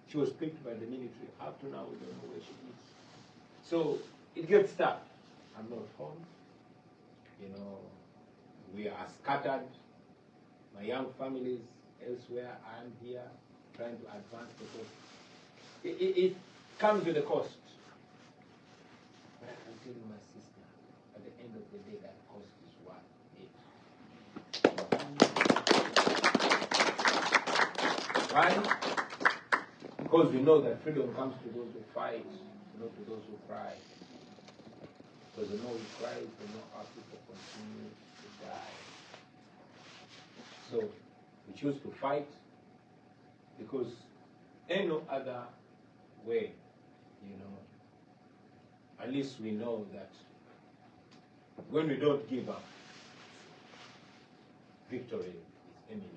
S1: She was picked by the military. Up to now, we don't know where she is. So it gets tough. I'm not home. We are scattered. My young family is elsewhere. I'm here trying to advance because it comes with a cost. But I can tell you, my sister, at the end of the day, that cost is worth it. Why? Because we know that freedom comes to those who fight, not to those who cry. Because the more we cry, the more our people continue to die. So we choose to fight because ain't no other way, At least we know that when we don't give up, victory is imminent.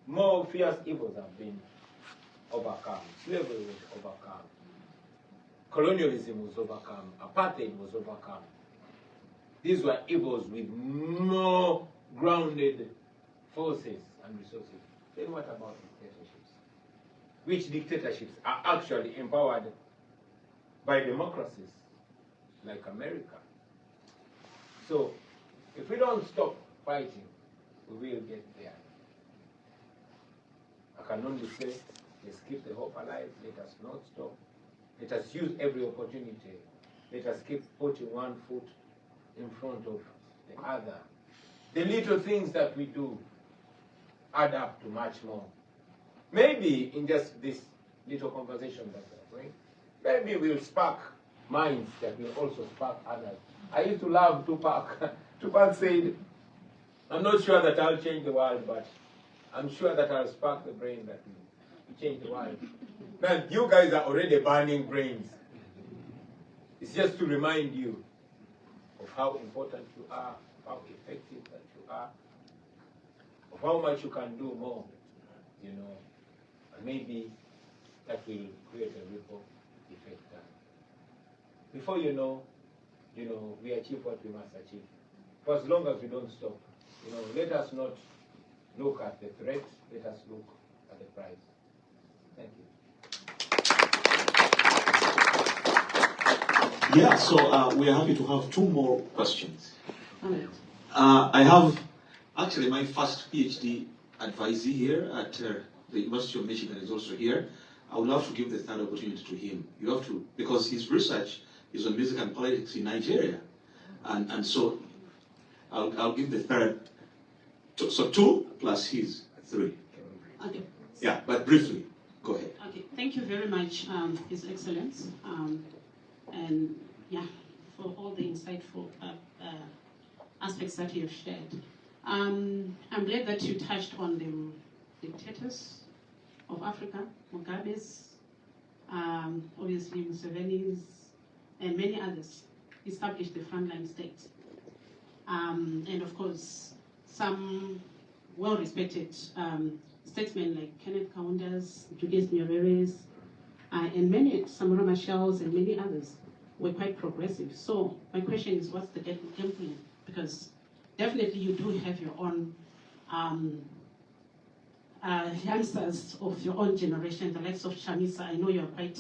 S1: More fierce evils have been overcome. Slavery was overcome. Colonialism was overcome. Apartheid was overcome. These were evils with more grounded forces and resources. Then what about dictatorships? Which dictatorships are actually empowered by democracies like America? So if we don't stop fighting, we will get there. I can only say, let's keep the hope alive. Let us not stop. Let us use every opportunity. Let us keep putting one foot in front of the other. The little things that we do add up to much more. Maybe in just this little conversation that we're having, maybe we'll spark minds that will also spark others. I used to love Tupac. Tupac said, I'm not sure that I'll change the world, but I'm sure that I'll spark the brain that will change the world. Man, you guys are already burning brains. It's just to remind you of how important you are, how effective that you are, of how much you can do more, and maybe that will create a ripple effect. Before you know, we achieve what we must achieve. For as long as we don't stop, let us not look at the threat, let us look at the prize. Thank you.
S2: Yeah, so we are happy to have 2 more questions. I have actually my first PhD advisee here at the University of Michigan is also here. I would love to give the third opportunity to him. You have to, because his research is on music and politics in Nigeria. And so I'll give the third. So 2 plus his 3.
S8: Okay.
S2: Yeah, but briefly, go ahead.
S8: Okay, thank you very much, His Excellence, and for all the insightful aspects that you have shared. I'm glad that you touched on the dictators of Africa, Mugabe's, obviously Museveni's, and many others established the frontline state. And of course, some well-respected statesmen like Kenneth Kaunda's, Julius Nyerere's, and many, Samora Machel's, and many others were quite progressive. So my question is, what's the game plan? Because definitely you do have your own youngsters of your own generation, the likes of Chamisa. I know you're quite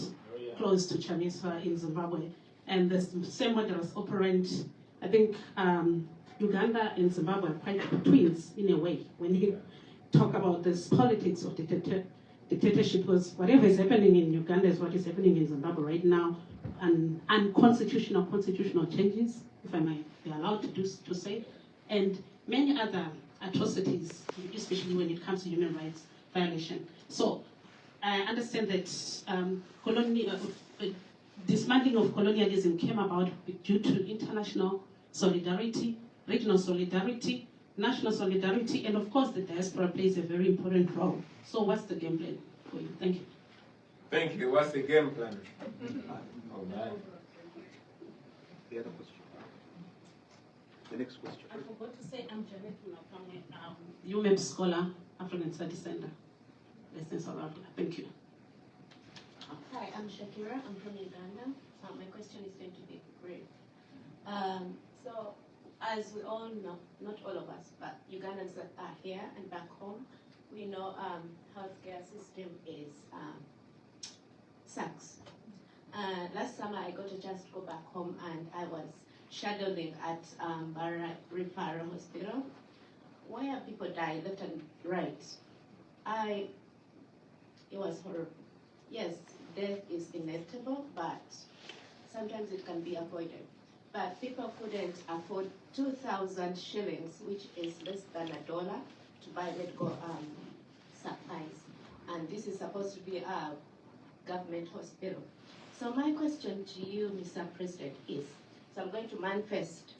S8: close to Chamisa in Zimbabwe. And the same model is operant. I think Uganda and Zimbabwe are quite twins in a way when you talk about this politics of dictatorship, because whatever is happening in Uganda is what is happening in Zimbabwe right now, and constitutional changes, if I might be allowed to say, and many other atrocities, especially when it comes to human rights violation. So I understand that dismantling of colonialism came about due to international solidarity, regional solidarity, national solidarity, and of course the diaspora plays a very important role. So what's the game plan for you? Thank you.
S1: Thank you. What's the game plan? Oh, man.
S2: The other question. The next question.
S8: I forgot to say I'm Janet Munakamwe, UMEP Scholar, African Studies Center, based in South Africa. Thank you.
S6: Hi, I'm Shakira. I'm from Uganda. My question is going to be brief. So, as we all know, not all of us, but Ugandans that are here and back home, we know healthcare system is sucks. Last summer, I got a chance to go back home, and I was shadowing at Barra Referral Hospital, where people die left and right. It was horrible. Yes, death is inevitable, but sometimes it can be avoided. But people couldn't afford 2,000 shillings, which is less than $1, to buy medical supplies. And this is supposed to be a government hospital. So my question to you, Mr. President, is, so I'm going to manifest.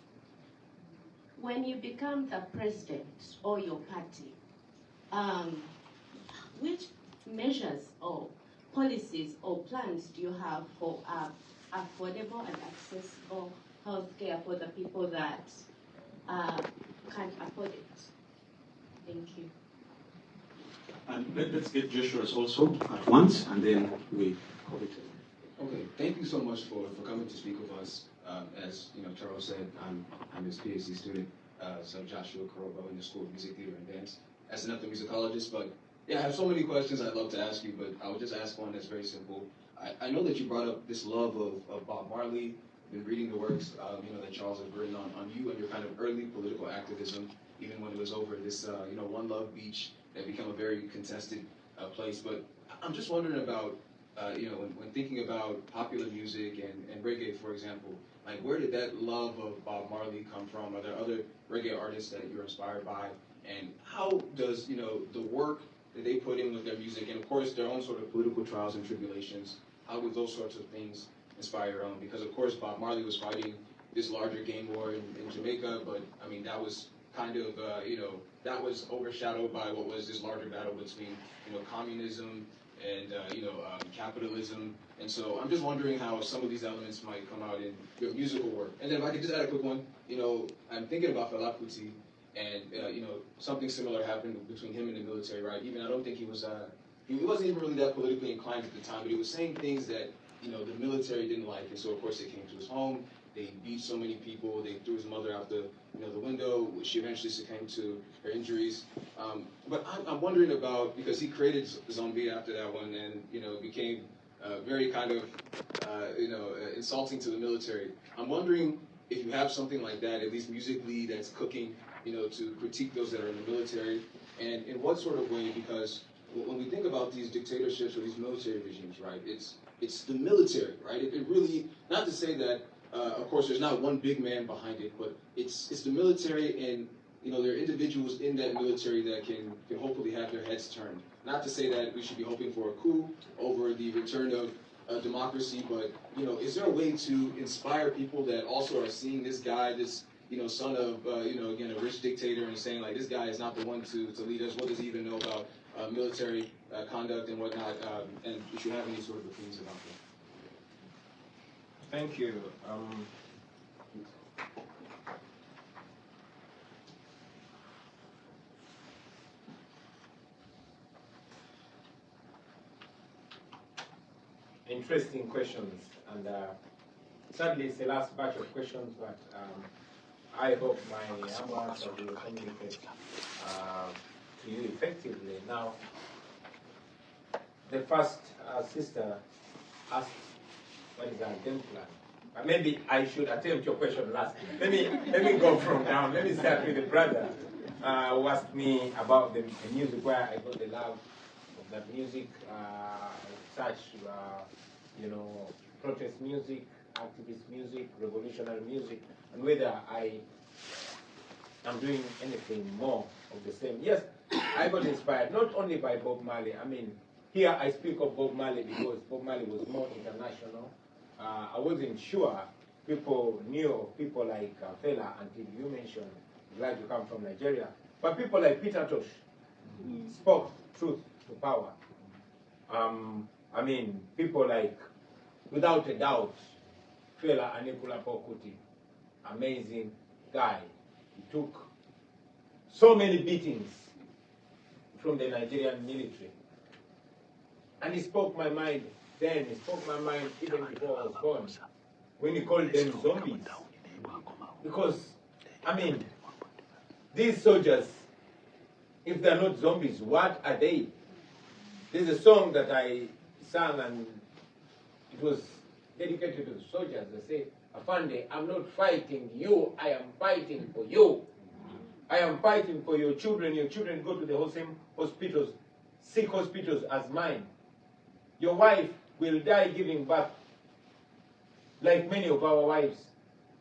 S6: When you become the president or your party, which measures or policies or plans do you have for affordable and accessible healthcare for the people that can't afford it? Thank you.
S2: And let's get Joshua's also at once, and then we call it.
S9: Okay, thank you so much for coming to speak with us. As you know, Charles said, I'm his PhD student, so Joshua Karobo in the School of Music, Theater, and Dance, as an ethnomusicologist. But yeah, I have so many questions I'd love to ask you, but I would just ask one that's very simple. I know that you brought up this love of Bob Marley. Been reading the works, that Charles has written on you and your kind of early political activism, even when it was over this, One Love Beach that became a very contested place. But I'm just wondering about, when thinking about popular music and reggae, for example, like where did that love of Bob Marley come from? Are there other reggae artists that you're inspired by? And how does, the work that they put in with their music, and of course their own sort of political trials and tribulations, how would those sorts of things inspire your own? Because of course Bob Marley was fighting this larger gang war in Jamaica, but I mean that was kind of, that was overshadowed by what was this larger battle between, communism and, capitalism. And so I'm just wondering how some of these elements might come out in your musical work. And then if I could just add a quick one, I'm thinking about Fela Kuti, and, something similar happened between him and the military, right? Even I don't think he wasn't even really that politically inclined at the time, but he was saying things that, the military didn't like. And so of course they came to his home, they beat so many people, they threw his mother out the window, she eventually succumbed to her injuries. But I'm wondering about, because he created Zombie after that one, and, it became very kind of, insulting to the military. I'm wondering if you have something like that, at least musically, that's cooking, to critique those that are in the military, and in what sort of way, because when we think about these dictatorships or these military regimes, right, it's the military, right? It really, not to say that, of course, there's not one big man behind it, but it's the military, and there are individuals in that military that can hopefully have their heads turned. Not to say that we should be hoping for a coup over the return of democracy, but is there a way to inspire people that also are seeing this guy, this son of again a rich dictator, and saying like this guy is not the one to lead us? What does he even know about military conduct and whatnot? And if you have any sort of opinions about that.
S1: Thank you. Interesting questions, and sadly it's the last batch of questions, but I hope my humble answer will communicate to you effectively. Now, the first sister asked, what is our game plan? Maybe I should attempt your question last. Let me go from down. Let me start with the brother who asked me about the music, where I got the love of that music, such protest music, activist music, revolutionary music, and whether I am doing anything more of the same. Yes, I got inspired not only by Bob Marley. I mean, here I speak of Bob Marley because Bob Marley was more international. I wasn't sure people knew of people like Fela until you mentioned, glad you come from Nigeria. But people like Peter Tosh spoke truth to power. I mean, people like, without a doubt, Fela Anikulapo Kuti, amazing guy. He took so many beatings from the Nigerian military. And he spoke my mind then, he spoke my mind even before I was born, when he called them zombies. Because, I mean, these soldiers, if they're not zombies, what are they? There's a song that I sang and it was dedicated to the soldiers. They say, Afande, I'm not fighting you, I am fighting for you. I am fighting for your children. Your children go to the same hospitals, sick hospitals as mine. Your wife will die giving birth, like many of our wives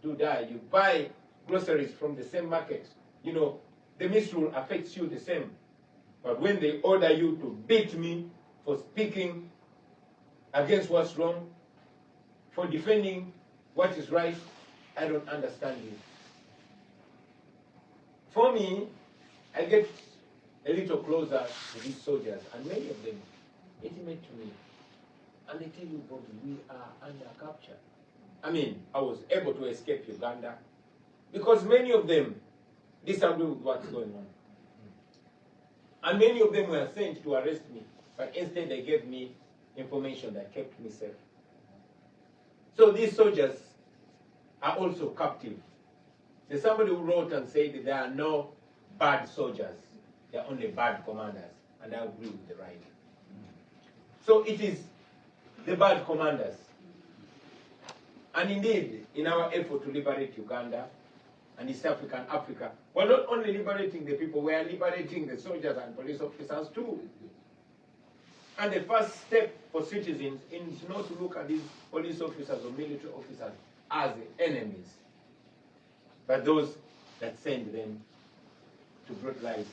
S1: do die. You buy groceries from the same market. You know, the misrule affects you the same. But when they order you to beat me for speaking against what's wrong, for defending what is right, I don't understand you. For me, I get a little closer to these soldiers, and many of them intimate to me. And they tell you, Bobi, we are under capture. I mean, I was able to escape Uganda because many of them disagree with what's going on. And many of them were sent to arrest me, but instead they gave me information that kept me safe. So these soldiers are also captive. There's somebody who wrote and said that there are no bad soldiers, there are only bad commanders, and I agree with the writer. So it is the bad commanders. And indeed, in our effort to liberate Uganda and East Africa and Africa, we're not only liberating the people, we are liberating the soldiers and police officers too. And the first step for citizens is not to look at these police officers or military officers as enemies, but those that send them to brutalize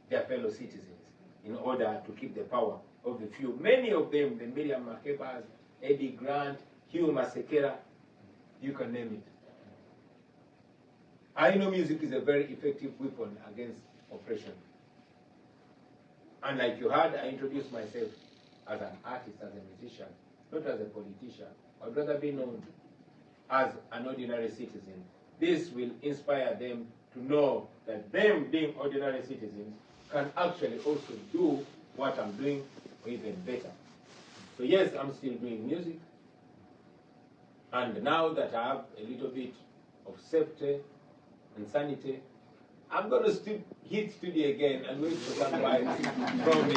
S1: their fellow citizens in order to keep the power of the few. Many of them, the Miriam Makebas, Eddie Grant, Hugh Masekela, you can name it. I know music is a very effective weapon against oppression. And like you heard, I introduced myself as an artist, as a musician, not as a politician. I'd rather be known as an ordinary citizen. This will inspire them to know that them being ordinary citizens can actually also do what I'm doing or even better. So yes, I'm still doing music. And now that I have a little bit of safety and sanity, I'm going to hit studio again and wait for some vibes from me.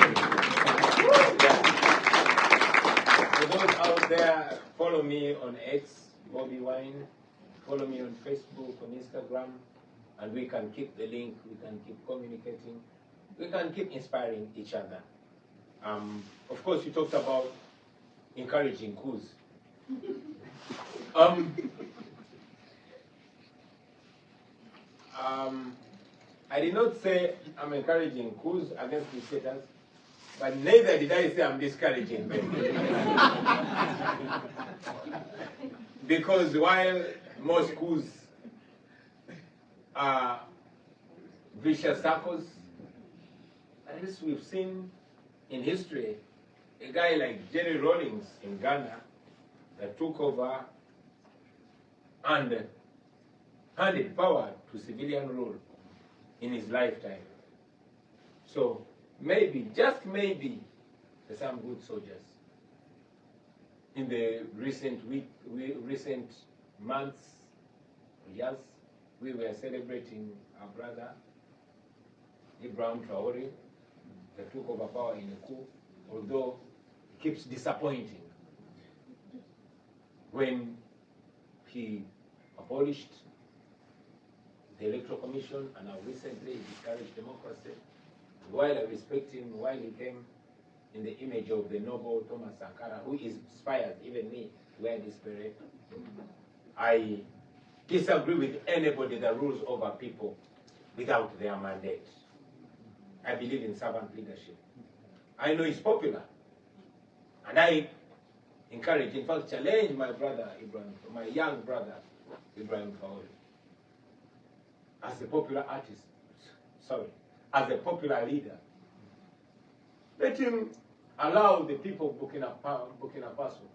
S1: For those out there, follow me on X, Bobi Wine. Follow me on Facebook, on Instagram, and we can keep the link, we can keep communicating, we can keep inspiring each other. Of course, you talked about encouraging coups. I did not say I'm encouraging coups against dictators, but neither did I say I'm discouraging them. Because while most coups are vicious circles, at least we've seen in history a guy like Jerry Rawlings in Ghana that took over and handed power to civilian rule in his lifetime. So maybe, just maybe, there's some good soldiers. In the recent months, years, we were celebrating our brother, Ibrahim Traore, that took over power in a coup, although it keeps disappointing when he abolished the Electoral Commission and now recently he discouraged democracy. And while I respect him, while he came in the image of the noble Thomas Sankara, who inspired even me to wear this beret, I disagree with anybody that rules over people without their mandate. I believe in servant leadership. I know it's popular, and I encourage, in fact, challenge my brother Ibrahim, my young brother Ibrahim Traore, as a popular artist, as a popular leader. Let him allow the people of Burkina Faso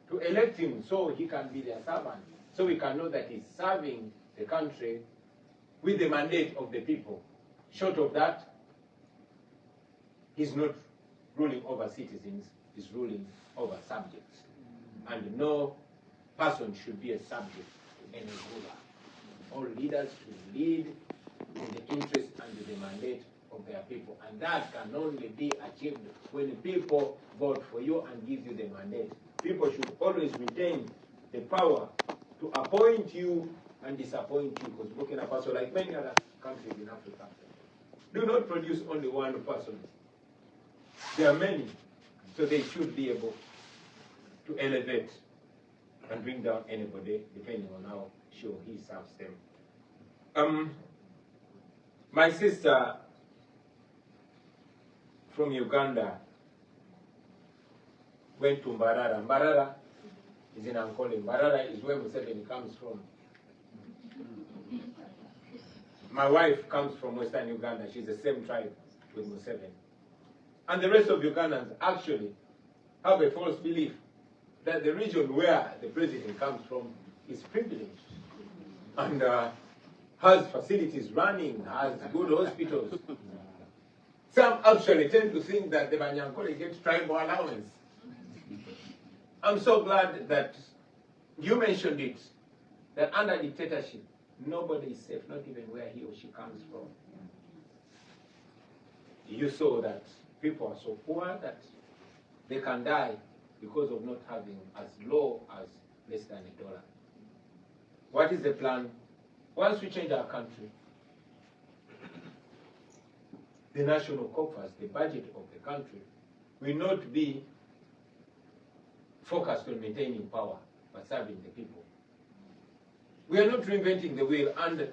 S1: to elect him so he can be their servant, so we can know that he's serving the country with the mandate of the people. Short of that, he's not ruling over citizens, he's ruling over subjects. And no person should be a subject to any ruler. All leaders should lead in the interest and the mandate of their people. And that can only be achieved when people vote for you and give you the mandate. People should always retain the power to appoint you and disappoint you, because Burkina Faso, like many other countries in Africa, do not produce only one person. There are many, so they should be able to elevate and bring down anybody, depending on how she or he serves them. My sister from Uganda went to Mbarara. Mbarara is in Ankole. Mbarara is where Museveni comes from. My wife comes from Western Uganda. She's the same tribe with Museveni. And the rest of Ugandans actually have a false belief that the region where the president comes from is privileged and has facilities running, has good hospitals. Some actually tend to think that the Banyankole get tribal allowance. I'm so glad that you mentioned it, that under dictatorship, nobody is safe, not even where he or she comes from. You saw that people are so poor that they can die because of not having as low as less than $1. What is the plan? Once we change our country, the national coffers, the budget of the country, will not be focused on maintaining power, but serving the people. We are not reinventing the wheel, and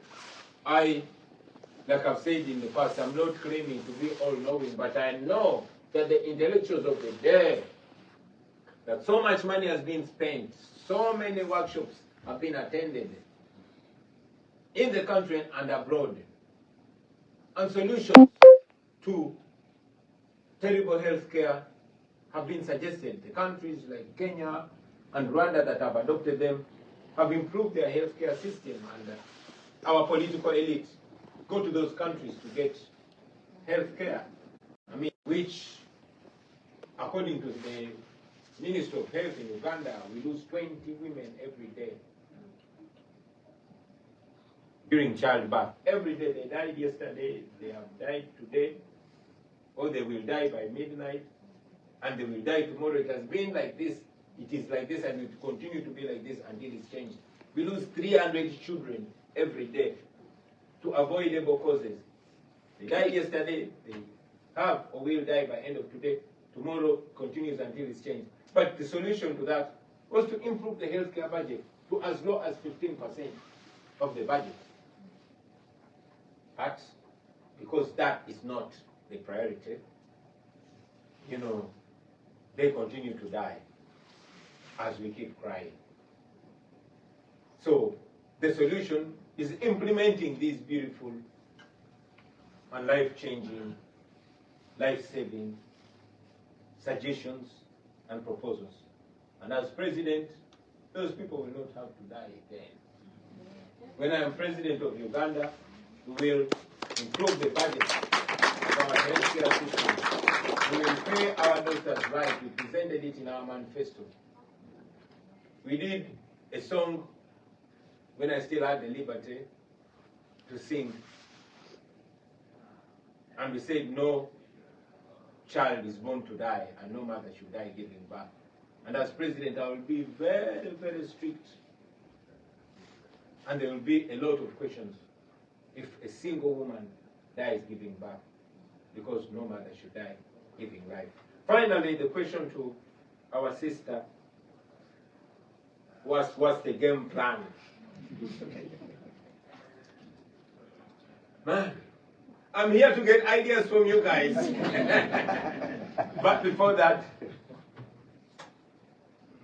S1: like I've said in the past, I'm not claiming to be all-knowing, but I know that the intellectuals of the day, that so much money has been spent, so many workshops have been attended in the country and abroad, and solutions to terrible health care have been suggested. The countries like Kenya and Rwanda that have adopted them have improved their healthcare system, and our political elite go to those countries to get health care. I mean, which, according to the Minister of Health in Uganda, we lose 20 women every day during childbirth. Every day. They died yesterday, they have died today, or they will die by midnight, and they will die tomorrow. It has been like this, it is like this, and it will continue to be like this until it's changed. We lose 300 children every day to avoidable causes. They died yesterday, they have or will die by end of today. Tomorrow continues until it's changed. But the solution to that was to improve the healthcare budget to as low as 15% of the budget. But because that is not the priority, you know, they continue to die as we keep crying. So the solution is implementing these beautiful and life-changing, life-saving suggestions and proposals. And as president, those people will not have to die again. When I am president of Uganda, we will improve the budget of our healthcare system. We will pay our doctors right. We presented it in our manifesto. We did a song when I still had the liberty to sing. And we said no child is born to die and no mother should die giving birth. And as president, I will be very, very strict. And there will be a lot of questions if a single woman dies giving birth, because no mother should die giving life. Finally, the question to our sister was, what's the game plan? Man, I'm here to get ideas from you guys. But before that,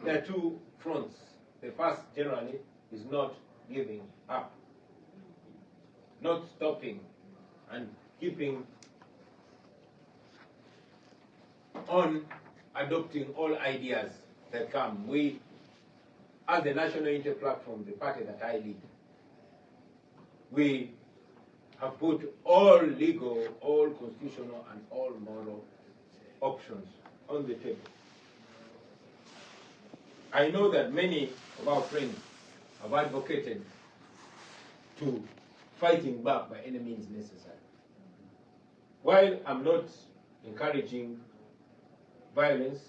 S1: there are two fronts. The first, generally, is not giving up, not stopping, and keeping on adopting all ideas that come. We, as the National Unity Platform, the party that I lead, we have put all legal, all constitutional, and all moral options on the table. I know that many of our friends have advocated to fighting back by any means necessary. While I'm not encouraging violence,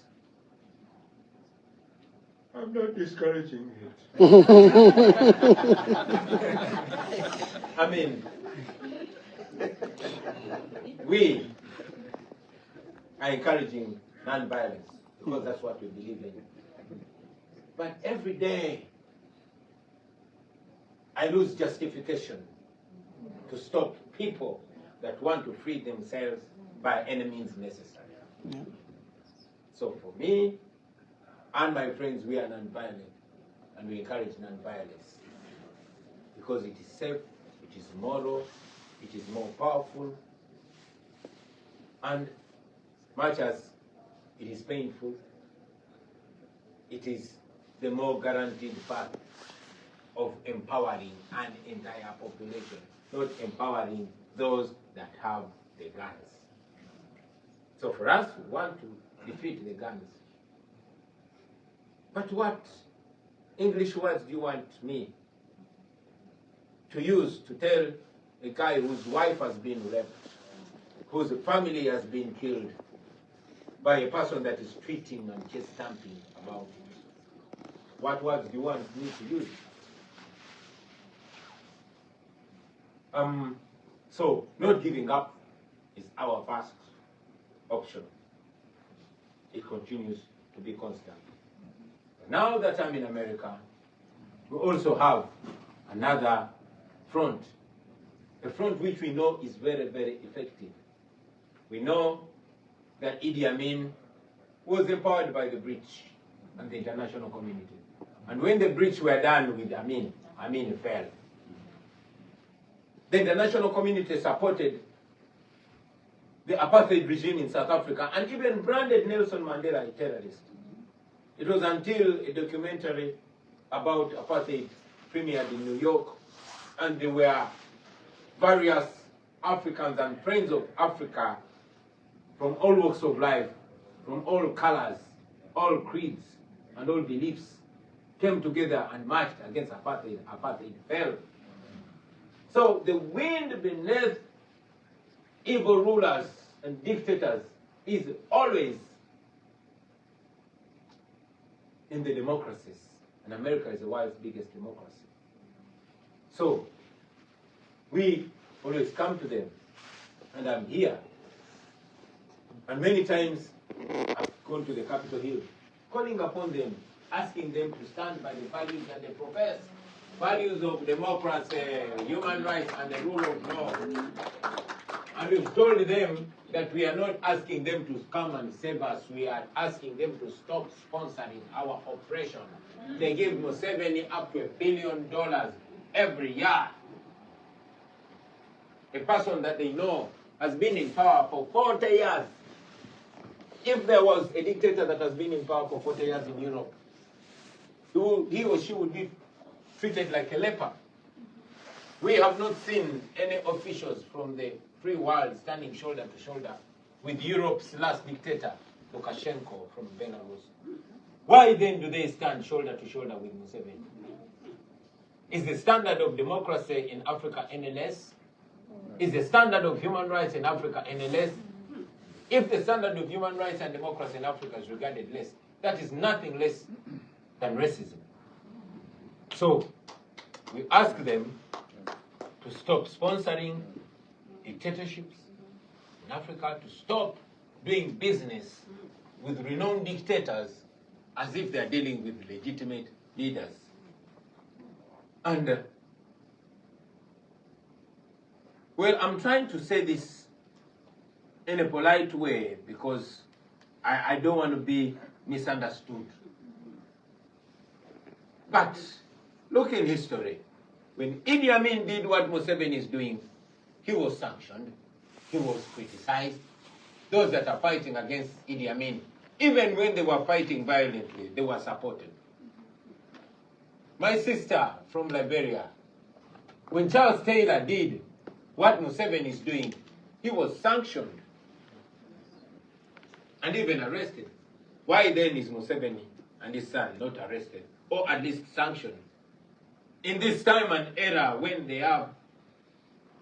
S1: I'm not discouraging it. I mean, we are encouraging non-violence because that's what we believe in. But every day, I lose justification to stop people that want to free themselves by any means necessary. Yeah. So for me and my friends, we are non-violent, and we encourage non-violence because it is safe, it is moral, it is more powerful, and much as it is painful, it is the more guaranteed path of empowering an entire population, not empowering those that have the guns. So for us, we want to defeat the guns. But what English words do you want me to use to tell a guy whose wife has been raped, whose family has been killed by a person that is tweeting and chest stamping about it? What words do you want me to use? So not giving up is our first option. It continues to be constant. Now that I'm in America, we also have another front, a front which we know is very, very effective. We know that Idi Amin was empowered by the British and the international community. And when the British were done with Amin, Amin fell. The international community supported the apartheid regime in South Africa and even branded Nelson Mandela a terrorist. It was until a documentary about apartheid premiered in New York, and there were various Africans and friends of Africa from all walks of life, from all colors, all creeds, and all beliefs came together and marched against apartheid. Apartheid fell. So the wind beneath evil rulers and dictators is always in the democracies. And America is the world's biggest democracy. So we always come to them, and I'm here. And many times I've gone to the Capitol Hill, calling upon them, asking them to stand by the values that they profess. Values of democracy, human rights, and the rule of law. And we've told them that we are not asking them to come and save us. We are asking them to stop sponsoring our oppression. They give Museveni up to $1 billion every year. A person that they know has been in power for 40 years. If there was a dictator that has been in power for 40 years in Europe, he or she would be treated like a leper. We have not seen any officials from the free world standing shoulder to shoulder with Europe's last dictator, Lukashenko from Belarus. Why then do they stand shoulder to shoulder with Museveni? Is the standard of democracy in Africa any less? Is the standard of human rights in Africa any less? If the standard of human rights and democracy in Africa is regarded less, that is nothing less than racism. So we ask them to stop sponsoring dictatorships in Africa, to stop doing business with renowned dictators as if they're dealing with legitimate leaders. And, well, I'm trying to say this in a polite way because I don't want to be misunderstood. But look in history. When Idi Amin did what Museveni is doing, he was sanctioned, he was criticized. Those that are fighting against Idi Amin, even when they were fighting violently, they were supported. My sister from Liberia, when Charles Taylor did what Museveni is doing, he was sanctioned and even arrested. Why then is Museveni and his son not arrested, or at least sanctioned? In this time and era when they have,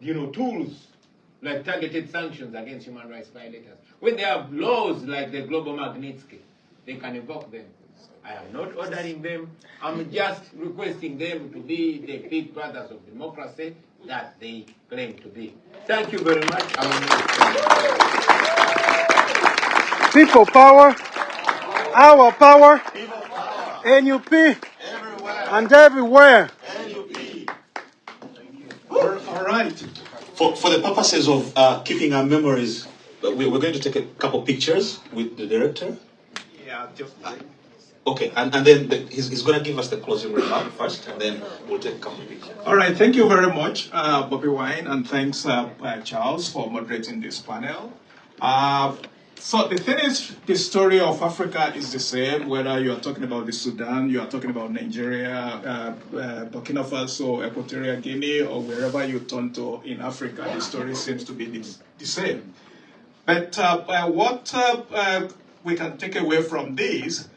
S1: tools like targeted sanctions against human rights violators, when they have laws like the Global Magnitsky, they can invoke them. I am not ordering them. I'm just requesting them to be the big brothers of democracy that they claim to be. Thank you very much.
S10: People power, our power, NUP, and everywhere.
S2: All right. For the purposes of keeping our memories, we're going to take a couple pictures with the director.
S11: Yeah, just
S2: okay, and then he's going to give us the closing remark first, and then we'll take a couple pictures.
S11: all right. Thank you very much, Bobi Wine, and thanks, Charles, for moderating this panel. So the thing is, the story of Africa is the same, whether you are talking about the Sudan, you are talking about Nigeria, Burkina Faso, Equatorial Guinea, or wherever you turn to in Africa, the story seems to be the same. But what we can take away from this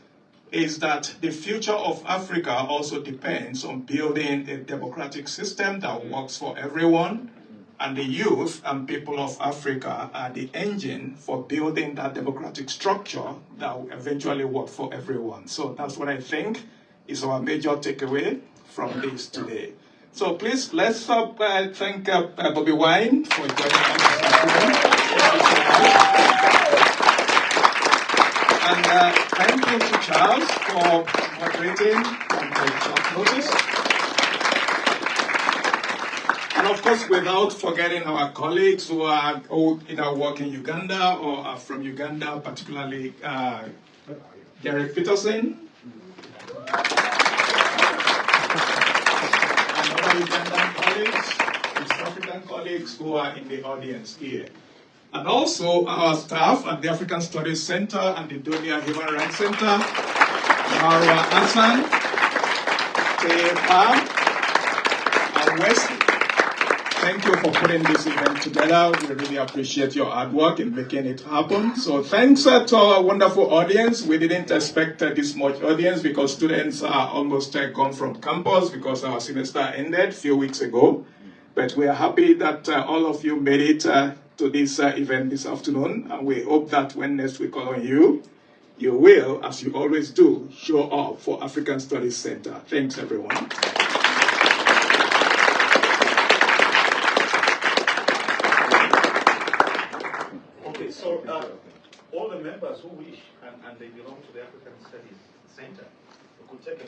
S11: is that the future of Africa also depends on building a democratic system that works for everyone, and the youth and people of Africa are the engine for building that democratic structure that will eventually work for everyone. So that's what I think is our major takeaway from this today. So please, let's thank Bobi Wine for joining us this afternoon. And thank you to Charles for moderating on the short notice. And of course, without forgetting our colleagues who are work in Uganda or are from Uganda, particularly Derek Peterson, and other Ugandan colleagues, East African colleagues who are in the audience here. And also our staff at the African Studies Center and the Dunia Human Rights Center, Marwa Hassan, Pam, and Wesley. Thank you for putting this event together. We really appreciate your hard work in making it happen. So thanks to our wonderful audience. We didn't expect this much audience because students are almost gone from campus because our semester ended a few weeks ago. But we are happy that all of you made it to this event this afternoon. And we hope that when next we call on you, you will, as you always do, show up for African Studies Center. Thanks, everyone.
S2: So all the members who wish and they belong to the African Studies Center, we could take a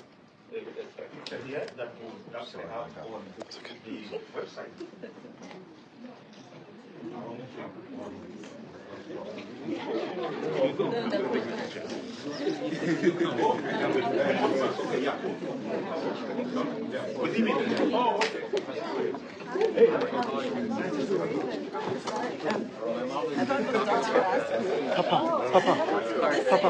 S2: picture here that will actually have on the website.
S12: Papa.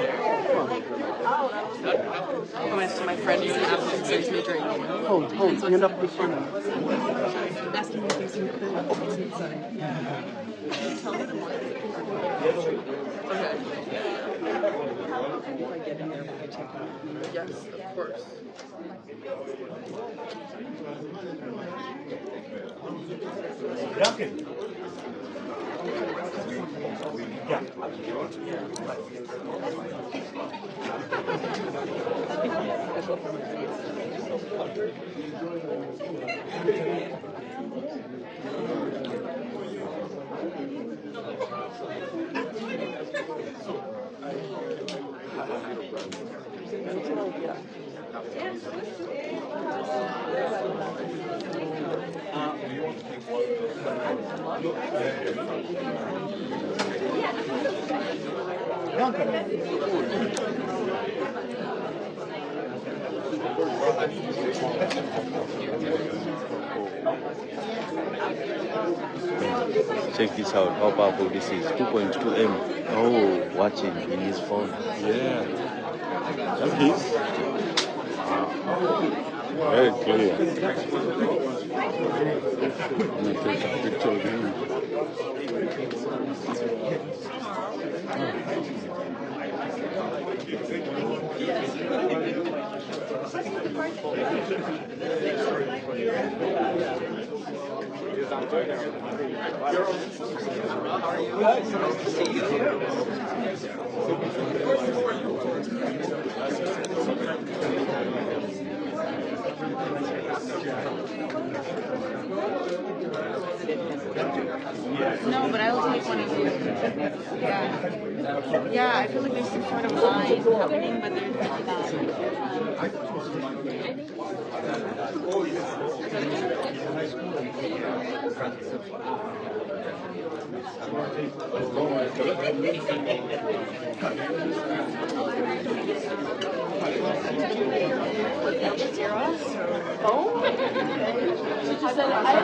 S12: My friend is an African studies major. Hold, you're not the fun. Asking me if there's anything inside. Tell me the more. Okay. If I get in there, will you take off? Yes, of course.
S10: Duncan. Yeah.
S13: Check this out, how powerful this is. 2.2 M. Oh, watching in his phone. Yeah. That's his. Very clear. I'm going to take a picture of him.
S12: No, but I will take one of you. Yeah. Yeah, I feel like there's some sort of line happening, but there's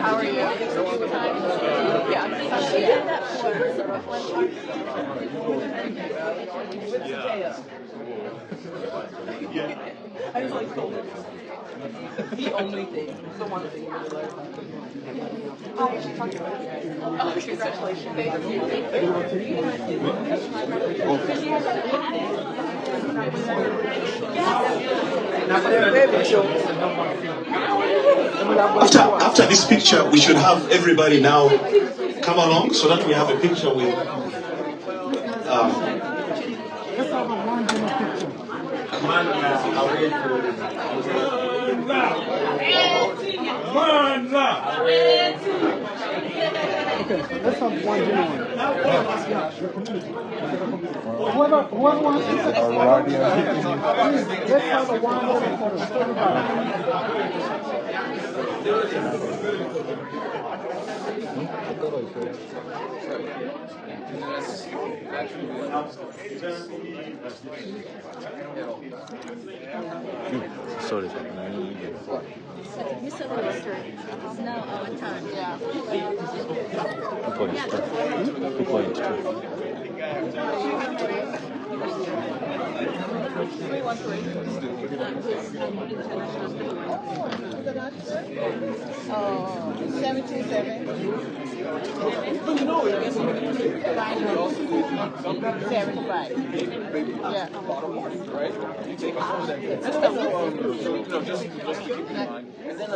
S12: how are you? Yeah. She did that I was like, the only thing, the one thing was like, oh, congratulations. Thank
S2: After this picture, we should have everybody now come along so that we have a picture with.
S10: Let's have one genuine. Whoever wants to say, please, let's have a one
S13: Sorry.
S12: Mr. Minister, it's now our turn. Yeah.
S13: 2.2.
S7: Oh, 77. 75. Yeah.
S9: Right? You take it from that. Just keep in mind. And then,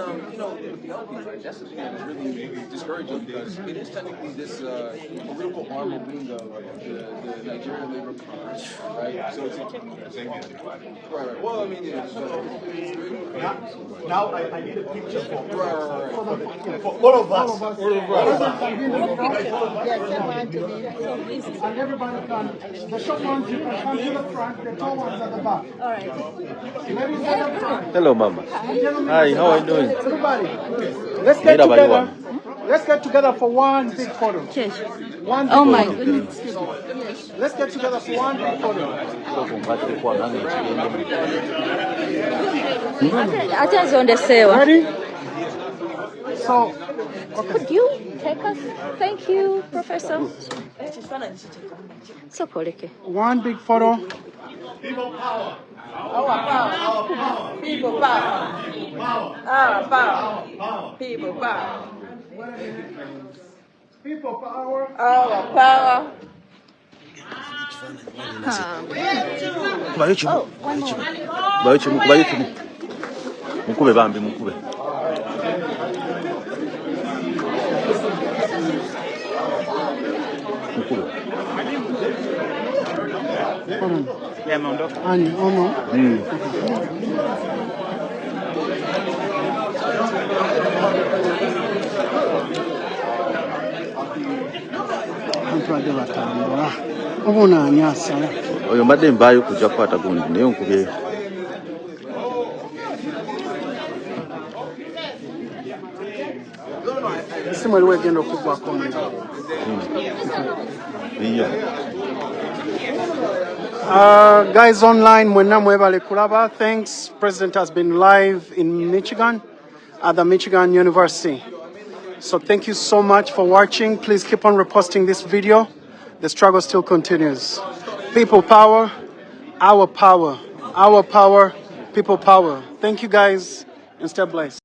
S9: with the LP, right, that's the thing that is really discouraging because it is technically this political arm of wing of the Nigerian Labor Congress, right? So it's right. Well, I mean,
S10: Now I need a picture for
S9: right.
S10: for all of us. And everybody can, the short ones you can come to the front, the tall ones at the back. All right.
S13: Hello, Mama. Hi, how are you doing?
S10: Everybody, let's get together. Let's get together for one big photo. One big
S12: Oh my
S10: photo.
S12: goodness.
S10: Let's get together for one big photo. Ready? So,
S12: Could you take us? Thank you, Professor. So koleke.
S10: one big photo.
S7: People power. Our power. Our power. People power. Our power. People power.
S10: People power.
S7: Our power.
S13: Kubayo chimu. Kubayo chimu. Mukube bambi mukube.
S10: Ani, ono. Antwade batambula. Obona anyasala.
S13: Oyo mbadde mbayo kujja kukwata gundi naye nkubyeyo.
S10: Isimu eliwo egenda okugwako omuliro. Guys online, mwenna mwebale kulaba. Thanks. President has been live in Michigan at the Michigan University. So thank you so much for watching. Please keep on reposting this video. The struggle still continues. People power, our power, people power. Thank you guys and stay blessed.